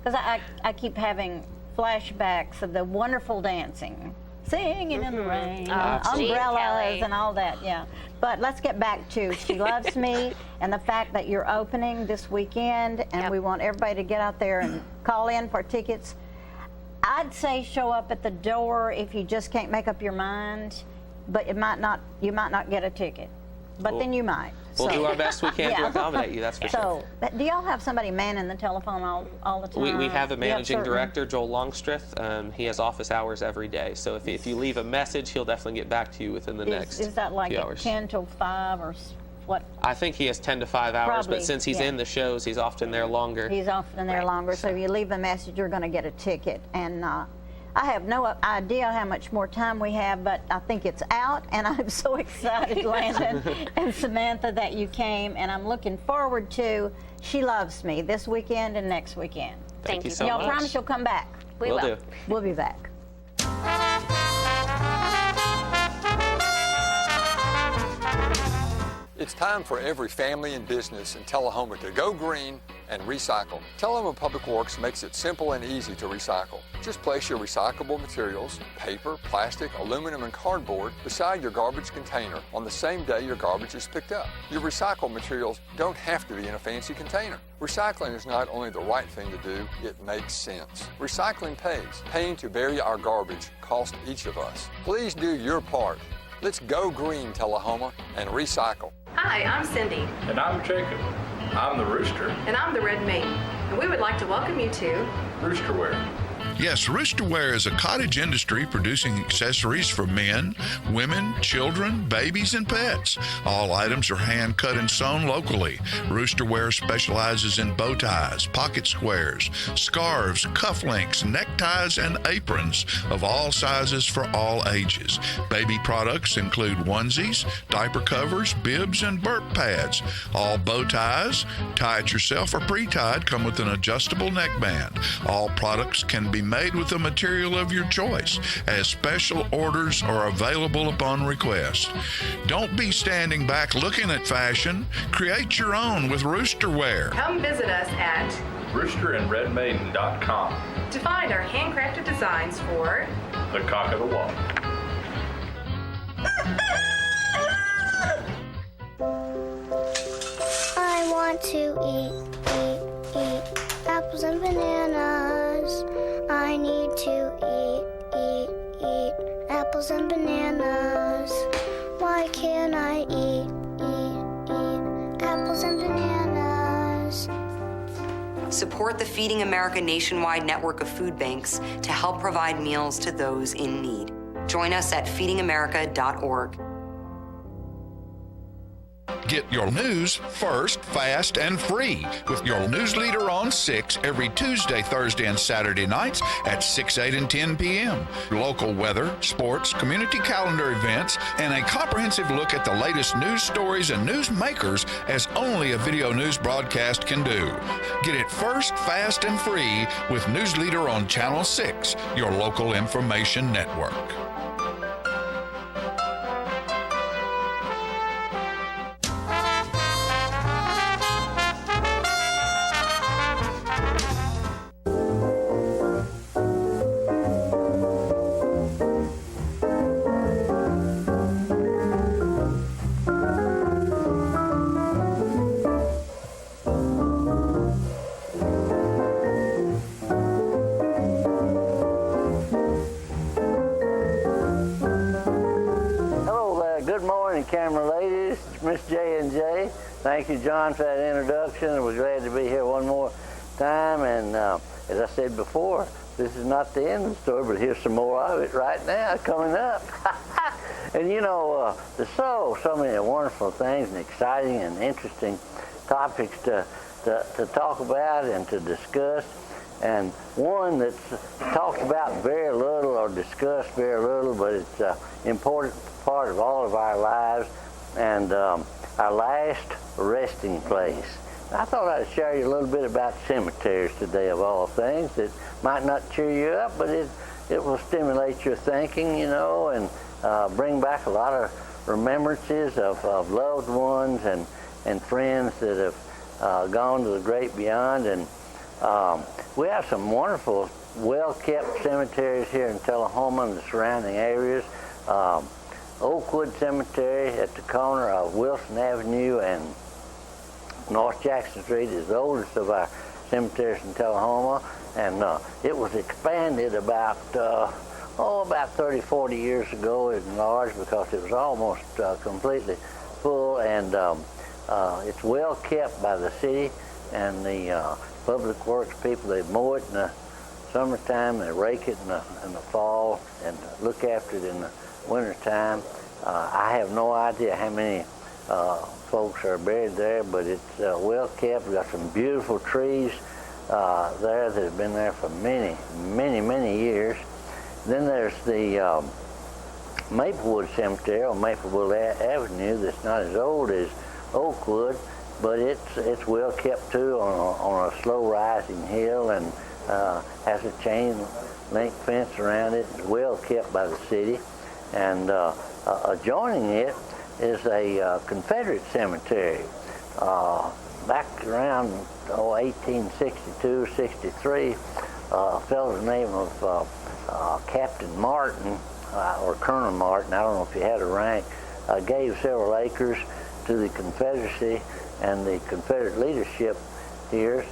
because I keep having flashbacks of the wonderful dancing. Singing in the rain, Absolutely. umbrellas Kelly. and all that, yeah. But let's get back to She Loves Me and the fact that you're opening this weekend, and we want everybody to get out there and call in for tickets. I'd say show up at the door if you just can't make up your mind, but you might not get a ticket. But then you might. We'll do our best we can to Yeah. accommodate you, that's for sure. So, do y'all have somebody manning the telephone all the time? We have a Do you managing certain- director, Joel Longstreth. He has office hours every day. So if you leave a message, he'll definitely get back to you within the next Is that like few at hours. 10 till 5 or what? I think he has 10 to 5 hours, Probably, but since he's yeah. in the shows, he's often there longer. He's often there longer, so if you leave a message, you're going to get a ticket. And I have no idea how much more time we have, but I think it's out, and I'm so excited, Landon and Samantha, that you came, and I'm looking forward to She Loves Me this weekend and next weekend. Thank you so Y'all much. promise you'll come back? We will. Do. We'll be back. It's time for every family and business in Tullahoma to go green and recycle. Tullahoma Public Works makes it simple and easy to recycle. Just place your recyclable materials, paper, plastic, aluminum, and cardboard beside your garbage container on the same day your garbage is picked up. Your recycled materials don't have to be in a fancy container. Recycling is not only the right thing to do, it makes sense. Recycling pays. Paying to bury our garbage costs each of us. Please do your part. Let's go green, Tullahoma, and recycle. Hi, I'm Cindy. And I'm Jacob. I'm the Rooster. And I'm the Red Maiden. And we would like to welcome you to Roosterwear. Yes, Roosterwear is a cottage industry producing accessories for men, women, children, babies, and pets. All items are hand cut and sewn locally. Roosterwear specializes in bow ties, pocket squares, scarves, cufflinks, neckties, and aprons of all sizes for all ages. Baby products include onesies, diaper covers, bibs, and burp pads. All bow ties, tie it yourself or pre-tied, come with an adjustable neckband. All products can be made with the material of your choice, as special orders are available upon request. Don't be standing back looking at fashion. Create your own with Roosterwear. Come visit us at roosterandredmaiden.com to find our handcrafted designs for the cock of the walk. I want to eat apples and bananas. I need to eat apples and bananas. Why can't I eat apples and bananas? Support the Feeding America nationwide network of food banks to help provide meals to those in need. Join us at feedingamerica.org. Get your news first, fast, and free with your news leader on 6 every Tuesday, Thursday, and Saturday nights at 6, 8, and 10 p.m. Local weather, sports, community calendar events, and a comprehensive look at the latest news stories and news makers as only a video news broadcast can do. Get it first, fast, and free with News Leader on Channel 6, your local information network. Camera ladies, Miss J&J. Thank you, John, for that introduction. We're glad to be here one more time. And as I said before, this is not the end of the story, but here's some more of it right now coming up. And you know, there's so many wonderful things and exciting and interesting topics to talk about and to discuss. And one that's talked about very little or discussed very little, but it's an important part of all of our lives, and our last resting place. I thought I'd share you a little bit about cemeteries today, of all things. It might not cheer you up, but it will stimulate your thinking, you know, and bring back a lot of remembrances of loved ones and friends that have gone to the great beyond. And we have some wonderful, well-kept cemeteries here in Tullahoma and the surrounding areas. Oakwood Cemetery at the corner of Wilson Avenue and North Jackson Street is the oldest of our cemeteries in Tullahoma, and it was expanded about 30, 40 years ago, enlarged because it was almost completely full, and it's well kept by the city and the public works people. They mow it in the summertime, they rake it in the fall, and look after it in the wintertime. I have no idea how many folks are buried there, but it's well kept. We've got some beautiful trees there that have been there for many, many, many years. Then there's the Maplewood Cemetery on Maplewood Avenue that's not as old as Oakwood, but it's well kept too on a slow rising hill, and has a chain link fence around it. It's well kept by the city. And adjoining it is a Confederate cemetery. Back around 1862, 63, a fellow's name of Captain Martin, or Colonel Martin, I don't know if he had a rank, gave several acres to the Confederacy and the Confederate leadership here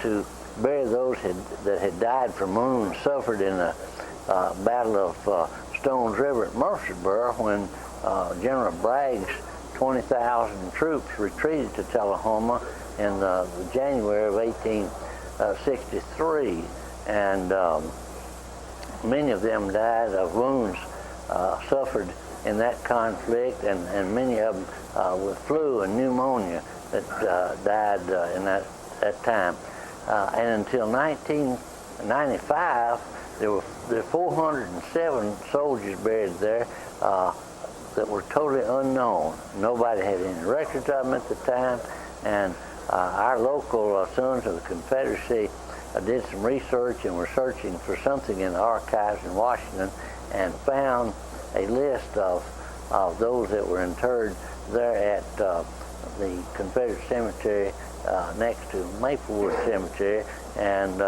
to bury those that had died from wounds suffered in the Battle of Stones River at Murfreesboro, when General Bragg's 20,000 troops retreated to Tullahoma in January of 1863, and many of them died of wounds suffered in that conflict, and many of them with flu and pneumonia that died in that time. And until 1995, there were 407 soldiers buried there that were totally unknown. Nobody had any records of them at the time, and our local Sons of the Confederacy did some research and were searching for something in the archives in Washington and found a list of those that were interred there at the Confederate Cemetery next to Maplewood Cemetery, and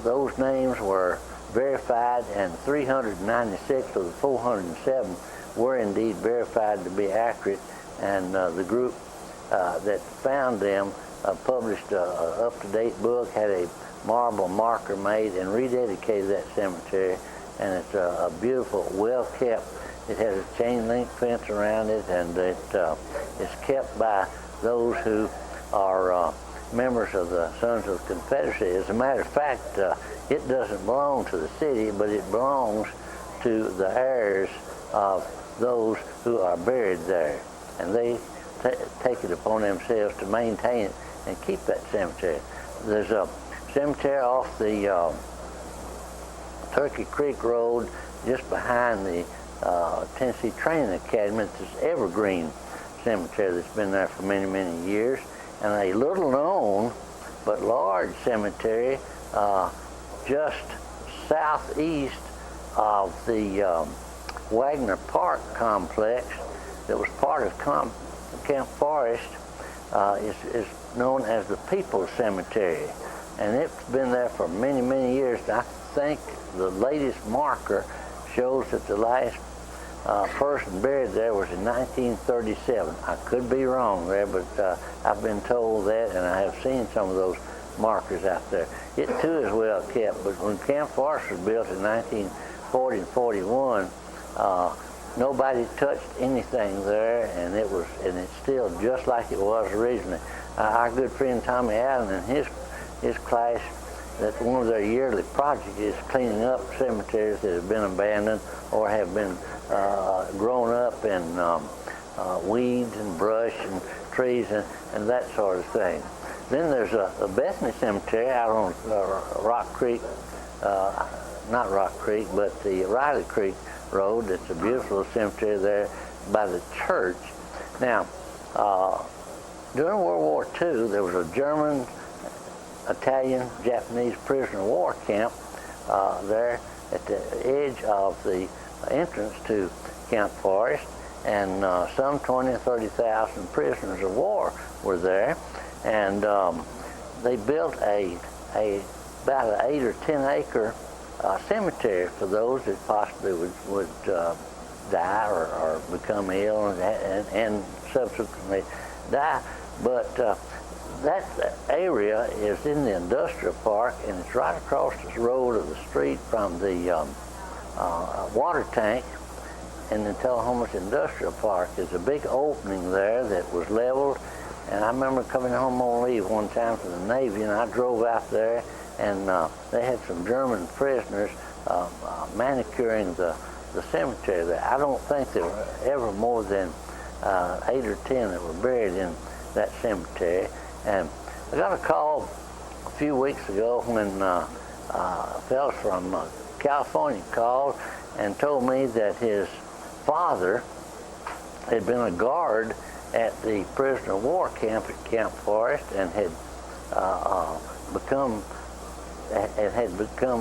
those names were verified, and 396 of the 407 were indeed verified to be accurate, and the group that found them published an up-to-date book, had a marble marker made, and rededicated that cemetery, and it's a beautiful, well-kept. It has a chain-link fence around it, and it is kept by those who are members of the Sons of the Confederacy. As a matter of fact, it doesn't belong to the city, but it belongs to the heirs of those who are buried there, and they take it upon themselves to maintain it and keep that cemetery. There's a cemetery off the Turkey Creek Road just behind the Tennessee Training Academy. It's this Evergreen Cemetery that's been there for many, many years, and a little known but large cemetery just southeast of the Wagner Park complex that was part of Camp Forest is known as the People's Cemetery, and it's been there for many, many years. I think the latest marker shows that the last person buried there was in 1937. I could be wrong there, but I've been told that, and I have seen some of those markers out there. It too is well kept, but when Camp Forest was built in 1940 and 41, nobody touched anything there, and it's still just like it was originally. Our good friend Tommy Allen and his class, that one of their yearly projects is cleaning up cemeteries that have been abandoned or have been grown up in weeds and brush and trees and that sort of thing. Then there's a Bethany Cemetery out on Rock Creek, not Rock Creek, but the Riley Creek Road. It's a beautiful cemetery there by the church. Now, during World War II, there was a German, Italian, Japanese prisoner of war camp there at the edge of the entrance to Camp Forest, and some 20 or 30,000 prisoners of war were there, and they built about an 8 or 10 acre cemetery for those that possibly would die or become ill and subsequently die. But that area is in the industrial park, and it's right across the road of the street from the water tank in the Tullahoma's Industrial Park. There's a big opening there that was leveled, and I remember coming home on leave one time from the Navy, and I drove out there, and they had some German prisoners manicuring the cemetery there. I don't think there were ever more than 8 or 10 that were buried in that cemetery. And I got a call a few weeks ago when a fellow from California called and told me that his father had been a guard at the prisoner of war camp at Camp Forest and had become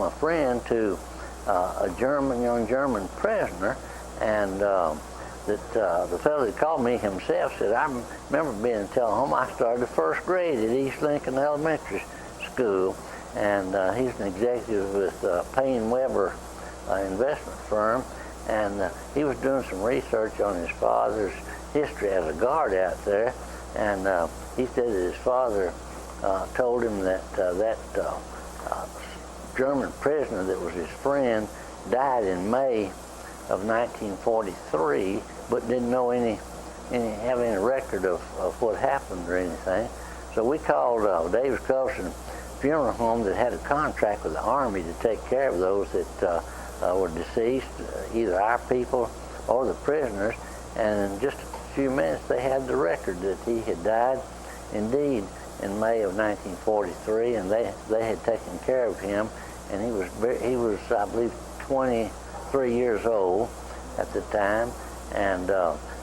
a friend to a young German prisoner, and the fellow that called me himself said, I remember being in Tullahoma. I started the first grade at East Lincoln Elementary School, and he's an executive with Payne Weber investment firm, and he was doing some research on his father's history as a guard out there, and he said that his father told him that that German prisoner that was his friend died in May of 1943, but didn't know have any record of what happened or anything. So we called Davis Culverson Funeral Home that had a contract with the Army to take care of those that were deceased, either our people or the prisoners. And in just a few minutes, they had the record that he had died, indeed, in May of 1943, and they had taken care of him. And he was, I believe, 23 years old at the time, and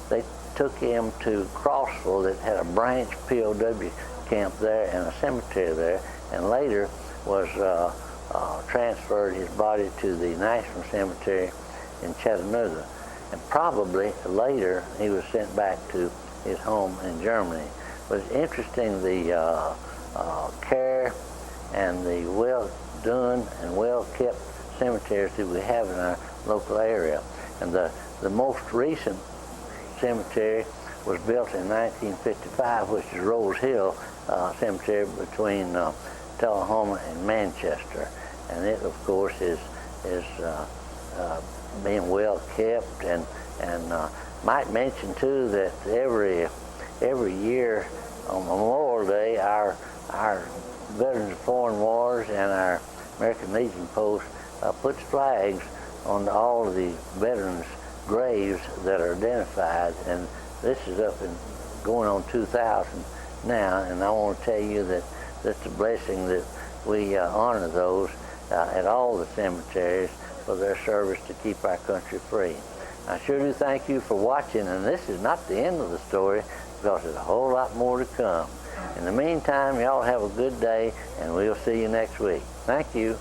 they took him to Crossville that had a branch POW camp there and a cemetery there, and later was transferred his body to the National Cemetery in Chattanooga. And probably later he was sent back to his home in Germany. But it's interesting the care and the well-done and well-kept cemeteries that we have in our local area. And the most recent cemetery was built in 1955, which is Rose Hill Cemetery between Tullahoma and Manchester. And it, of course, is being well kept. And might mention too that every year on Memorial Day, our Veterans of Foreign Wars and our American Legion Post puts flags on all of the veterans' graves that are identified, and this is up and going on 2,000 now. And I want to tell you that that's a blessing that we honor those at all the cemeteries for their service to keep our country free. I sure do thank you for watching, and this is not the end of the story, because there's a whole lot more to come. In the meantime, y'all have a good day, and we'll see you next week. Thank you.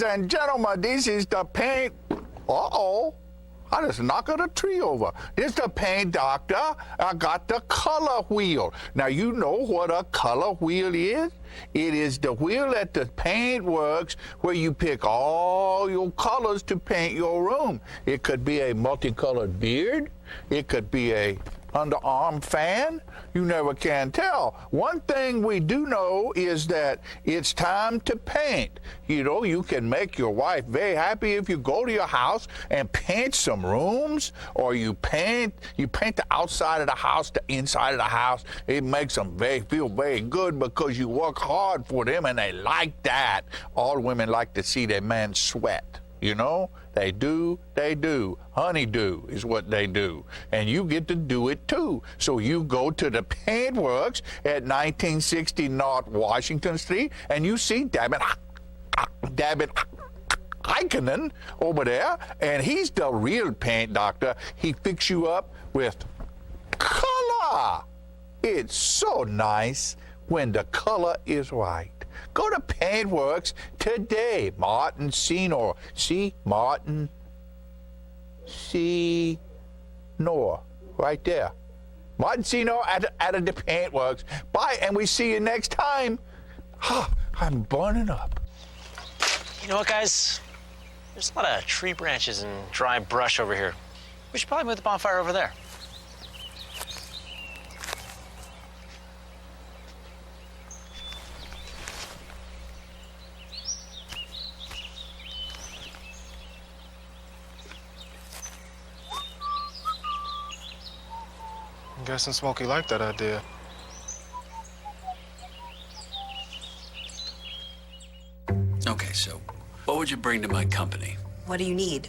And gentlemen, this is the paint. Uh-oh. I just knocked a tree over. This is the paint doctor. I got the color wheel. Now, you know what a color wheel is? It is the wheel at the Paint Works where you pick all your colors to paint your room. It could be a multicolored beard. It could be a underarm fan. You never can tell. One thing we do know is that it's time to paint. You know, you can make your wife very happy if you go to your house and paint some rooms, or you paint the outside of the house, the inside of the house. It makes them feel very good because you work hard for them, and they like that. All women like to see their man sweat. You know, they do. Honeydew is what they do. And you get to do it too. So you go to the Paint Works at 1960 North Washington Street, and you see David Heikkinen over there, and he's the real paint doctor. He fixes you up with color. It's so nice when the color is right. Go to Paint Works today. Martin Senor. See? Martin Senor. Right there. Martin Senor at the Paint Works. Bye, and we see you next time. I'm burning up. You know what, guys? There's a lot of tree branches and dry brush over here. We should probably move the bonfire over there. I'm guessing Smokey liked that idea. Okay, so what would you bring to my company? What do you need?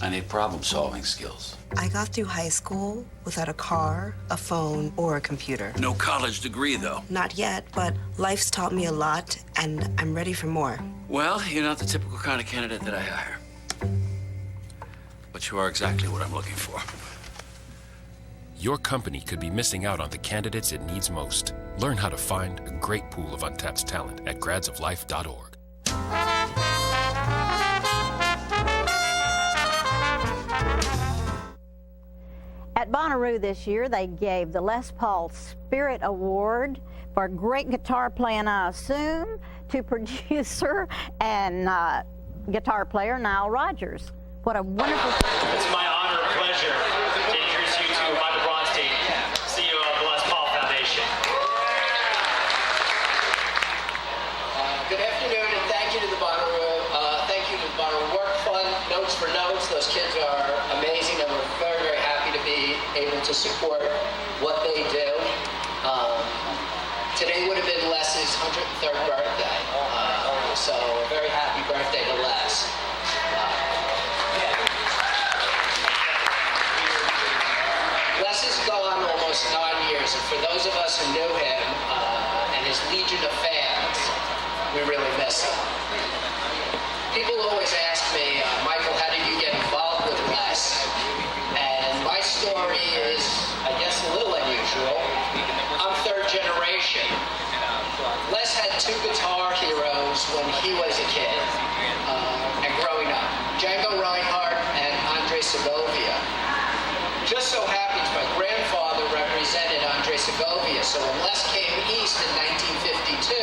I need problem-solving skills. I got through high school without a car, a phone, or a computer. No college degree, though. Not yet, but life's taught me a lot, and I'm ready for more. Well, you're not the typical kind of candidate that I hire. But you are exactly what I'm looking for. Your company could be missing out on the candidates it needs most. Learn how to find a great pool of untapped talent at gradsoflife.org. At Bonnaroo this year, they gave the Les Paul Spirit Award for great guitar playing, I assume, to producer and guitar player Nile Rodgers. What a wonderful... It's my honor and pleasure to introduce you to Michael Bronstein, CEO of the Les Paul Foundation. Good afternoon, and thank you to the Bonnaroo. Thank you to the Bonnaroo Work Fund, Notes for Notes. Those kids are amazing, and we're very, very happy to be able to support what they do. Today would have been Les's 103rd birthday, so a very happy birthday to Les. Les is gone almost 9 years, and for those of us who knew him and his legion of fans, we really miss him. People always ask me, Michael, how did you get involved with Les? And my story is, I guess, a little unusual. I'm third generation. Les had two guitar heroes when he was a kid and growing up, Django Reinhardt and Andre Segovia. Just so happens my grandfather represented Andre Segovia, so when Les came east in 1952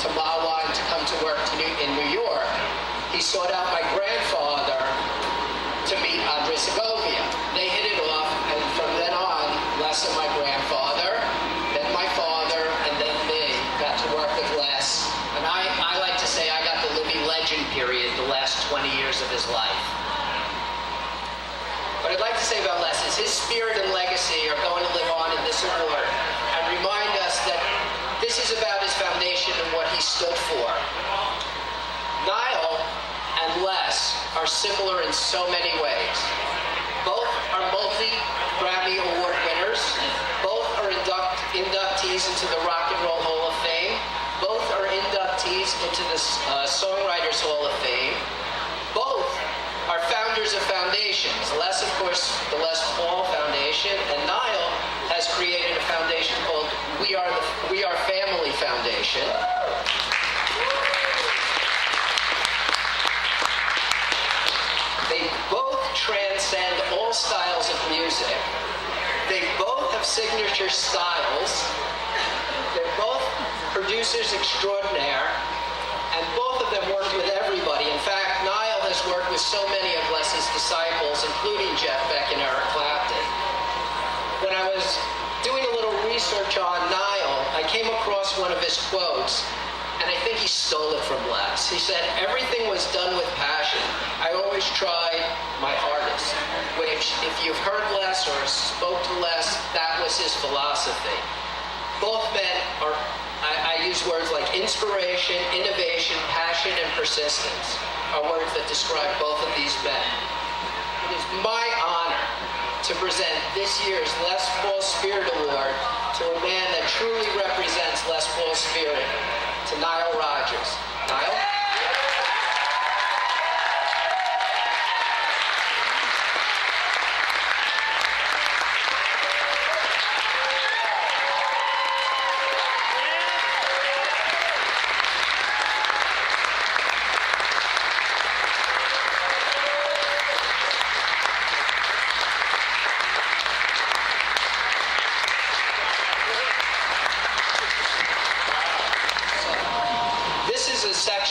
to Mahwah to come to work in New York, he sought out my grandfather to meet Andre Segovia. They hit it off, and from then on, Les and my grandfather, then my father, and then me got to work with Les. And I like to say I got the living legend period, the last 20 years of his life. What I'd like to say about Les is his spirit and legacy are going to live on in this award and remind us that this is about his foundation and what he stood for. Nile and Les are similar in so many ways. Both are multi-Grammy Award winners. Both are inductees into the Rock and Roll Hall of Fame. Both are inductees into the Songwriters Hall of Fame. Both are founders of foundations. Les, of course, the Les Paul Foundation, and Nile has created a foundation called We Are Family Foundation. They both transcend all styles of music. They both have signature styles. They're both producers extraordinaire, and both of them worked with everybody. In fact, Nile has worked with so many of Les's disciples, including Jeff Beck and Eric Clapton. When I was doing a little research on Nile, I came across one of his quotes, and I think he stole it from Les. He said, "Everything was done with passion. I always tried my hardest," which, if you've heard Les or spoke to Les, that was his philosophy. Both men are, I use words like inspiration, innovation, passion, and persistence are words that describe both of these men. It is my honor to present this year's Les Paul Spirit Award to a man that truly represents Les Paul's spirit, to Nile Rodgers. Nile?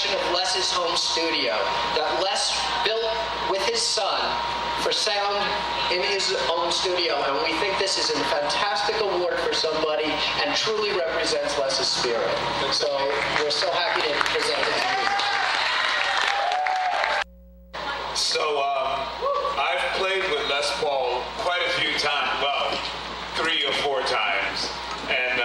Of Les's home studio that Les built with his son for sound in his own studio, and we think this is a fantastic award for somebody and truly represents Les's spirit. So we're so happy to present it to you. So I've played with Les Paul quite a few times, well, 3 or 4 times, and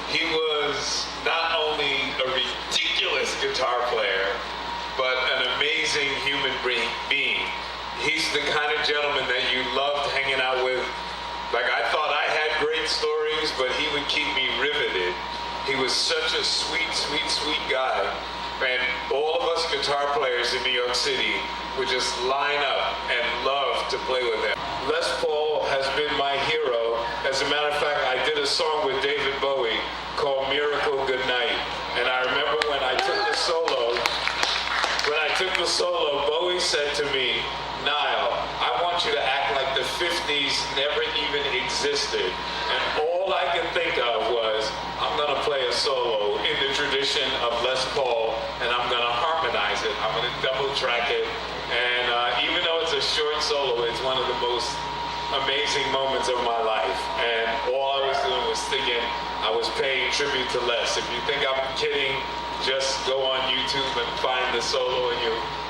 he was not only a ridiculous guitar player, but an amazing human being. He's the kind of gentleman that you loved hanging out with. Like, I thought I had great stories, but he would keep me riveted. He was such a sweet, sweet, sweet guy. And all of us guitar players in New York City would just line up and love to play with him. Les Paul has been my hero. As a matter of fact, I did a song with David Bowie called Miracle Good Night. And I remember when I took the solo, Bowie said to me, "Nile, I want you to act like the 50 Sneeze never even existed. And all I could think of was, I'm going to play a solo in the tradition of Les Paul, and I'm going to harmonize it. I'm going to double track it. And even though it's a short solo, it's one of the most amazing moments of my life. And all I was doing was thinking I was paying tribute to Les. If you think I'm kidding, just go on YouTube and find the solo, and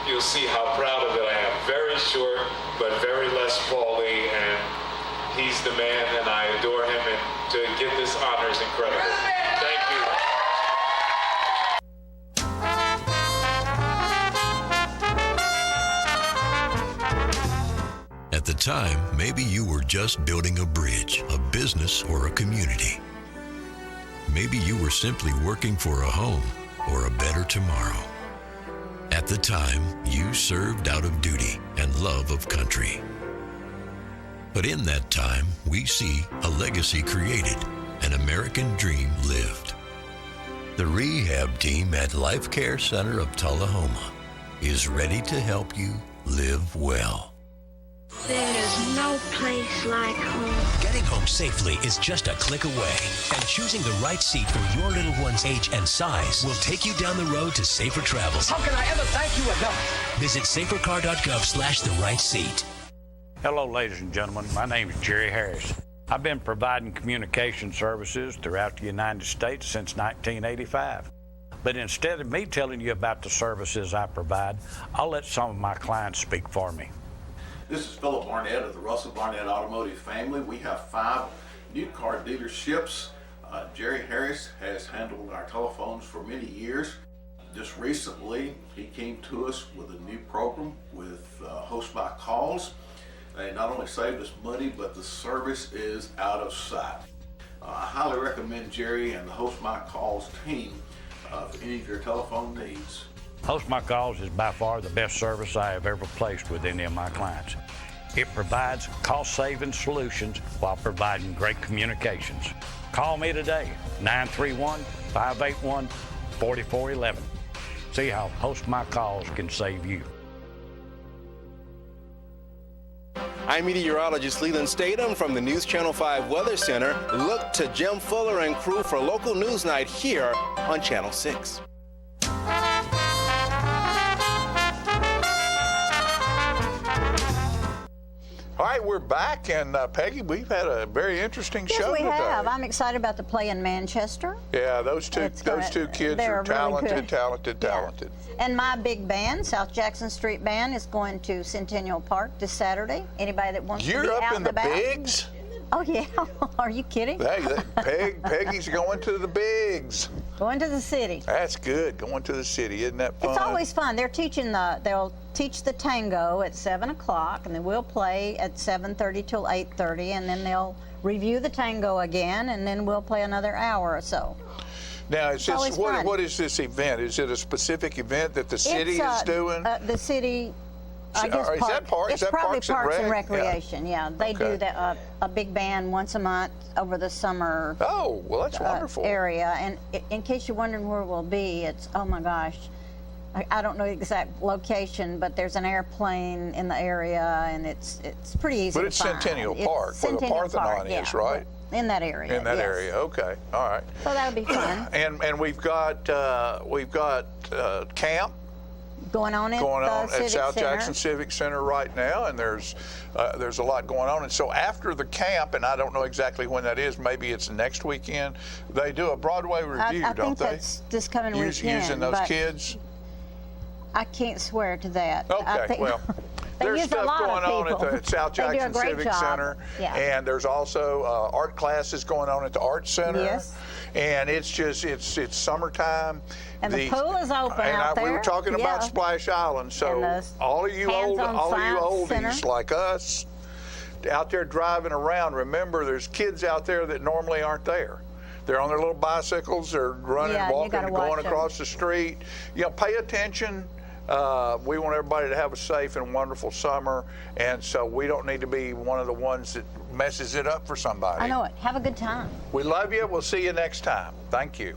you'll see how proud of it I am. Very short, but very Les Paul-y, and he's the man, and I adore him, and to get this honor is incredible. Thank you. At the time, maybe you were just building a bridge, a business, or a community. Maybe you were simply working for a home or a better tomorrow. At the time, you served out of duty and love of country. But in that time, we see a legacy created, an American dream lived. The rehab team at Life Care Center of Tullahoma is ready to help you live well. There's no place like home. Getting home safely is just a click away, and choosing the right seat for your little one's age and size will take you down the road to safer travels. How can I ever thank you enough? Visit safercar.gov/the-right-seat. Hello, ladies and gentlemen. My name is Jerry Harris. I've been providing communication services throughout the United States since 1985. But instead of me telling you about the services I provide, I'll let some of my clients speak for me. This is Philip Barnett of the Russell Barnett Automotive family. We have 5 new car dealerships. Jerry Harris has handled our telephones for many years. Just recently, he came to us with a new program with Host My Calls. They not only saved us money, but the service is out of sight. I highly recommend Jerry and the Host My Calls team for any of your telephone needs. Host My Calls is by far the best service I have ever placed with any of my clients. It provides cost-saving solutions while providing great communications. Call me today, 931-581-4411. See how Host My Calls can save you. I'm meteorologist Leland Statham from the News Channel 5 Weather Center. Look to Jim Fuller and crew for local news night here on Channel 6. All right, we're back, and Peggy, we've had a very interesting show today. Yes, we have. I'm excited about the play in Manchester. Yeah, those two kids are talented, talented. And my big band, South Jackson Street Band, is going to Centennial Park this Saturday. Anybody that wants to be out and about. You're up in the bigs? Oh, yeah. Are you kidding? Hey, Peggy's going to the bigs. Going to the city. That's good. Going to the city. Isn't that fun? It's always fun. They'll teach the tango at 7 o'clock, and then we'll play at 7:30 till 8:30, and then they'll review the tango again, and then we'll play another hour or so. Now, what is this event? Is it a specific event that the city is doing? The city... I guess is that probably Parks and Rec? Recreation. Yeah, they do that a big band once a month over the summer. Oh, well, that's wonderful. Area, and in case you're wondering where we'll be, it's oh my gosh, I don't know the exact location, but there's an airplane in the area, and it's pretty easy. But it's to find. Centennial Park, where the Parthenon is, right? In that area. In that area, okay, all right. So that'll be fun. And we've got camp. Going on at South Jackson Civic Center right now, and there's a lot going on. And so after the camp, and I don't know exactly when that is, maybe it's next weekend, they do a Broadway review, don't they? I think that's this coming weekend. Using those kids? I can't swear to that. Okay, well, there's stuff going on at the South Jackson Civic Center, and there's also art classes going on at the Art Center. Yes. And it's summertime. And the pool is open out there. We were talking about Splash Island, so all of you oldies like us out there driving around, remember there's kids out there that normally aren't there. They're on their little bicycles, they're running, walking, going across the street. Pay attention. We want everybody to have a safe and wonderful summer, and so we don't need to be one of the ones that messes it up for somebody. I know it. Have a good time. We love you. We'll see you next time. Thank you.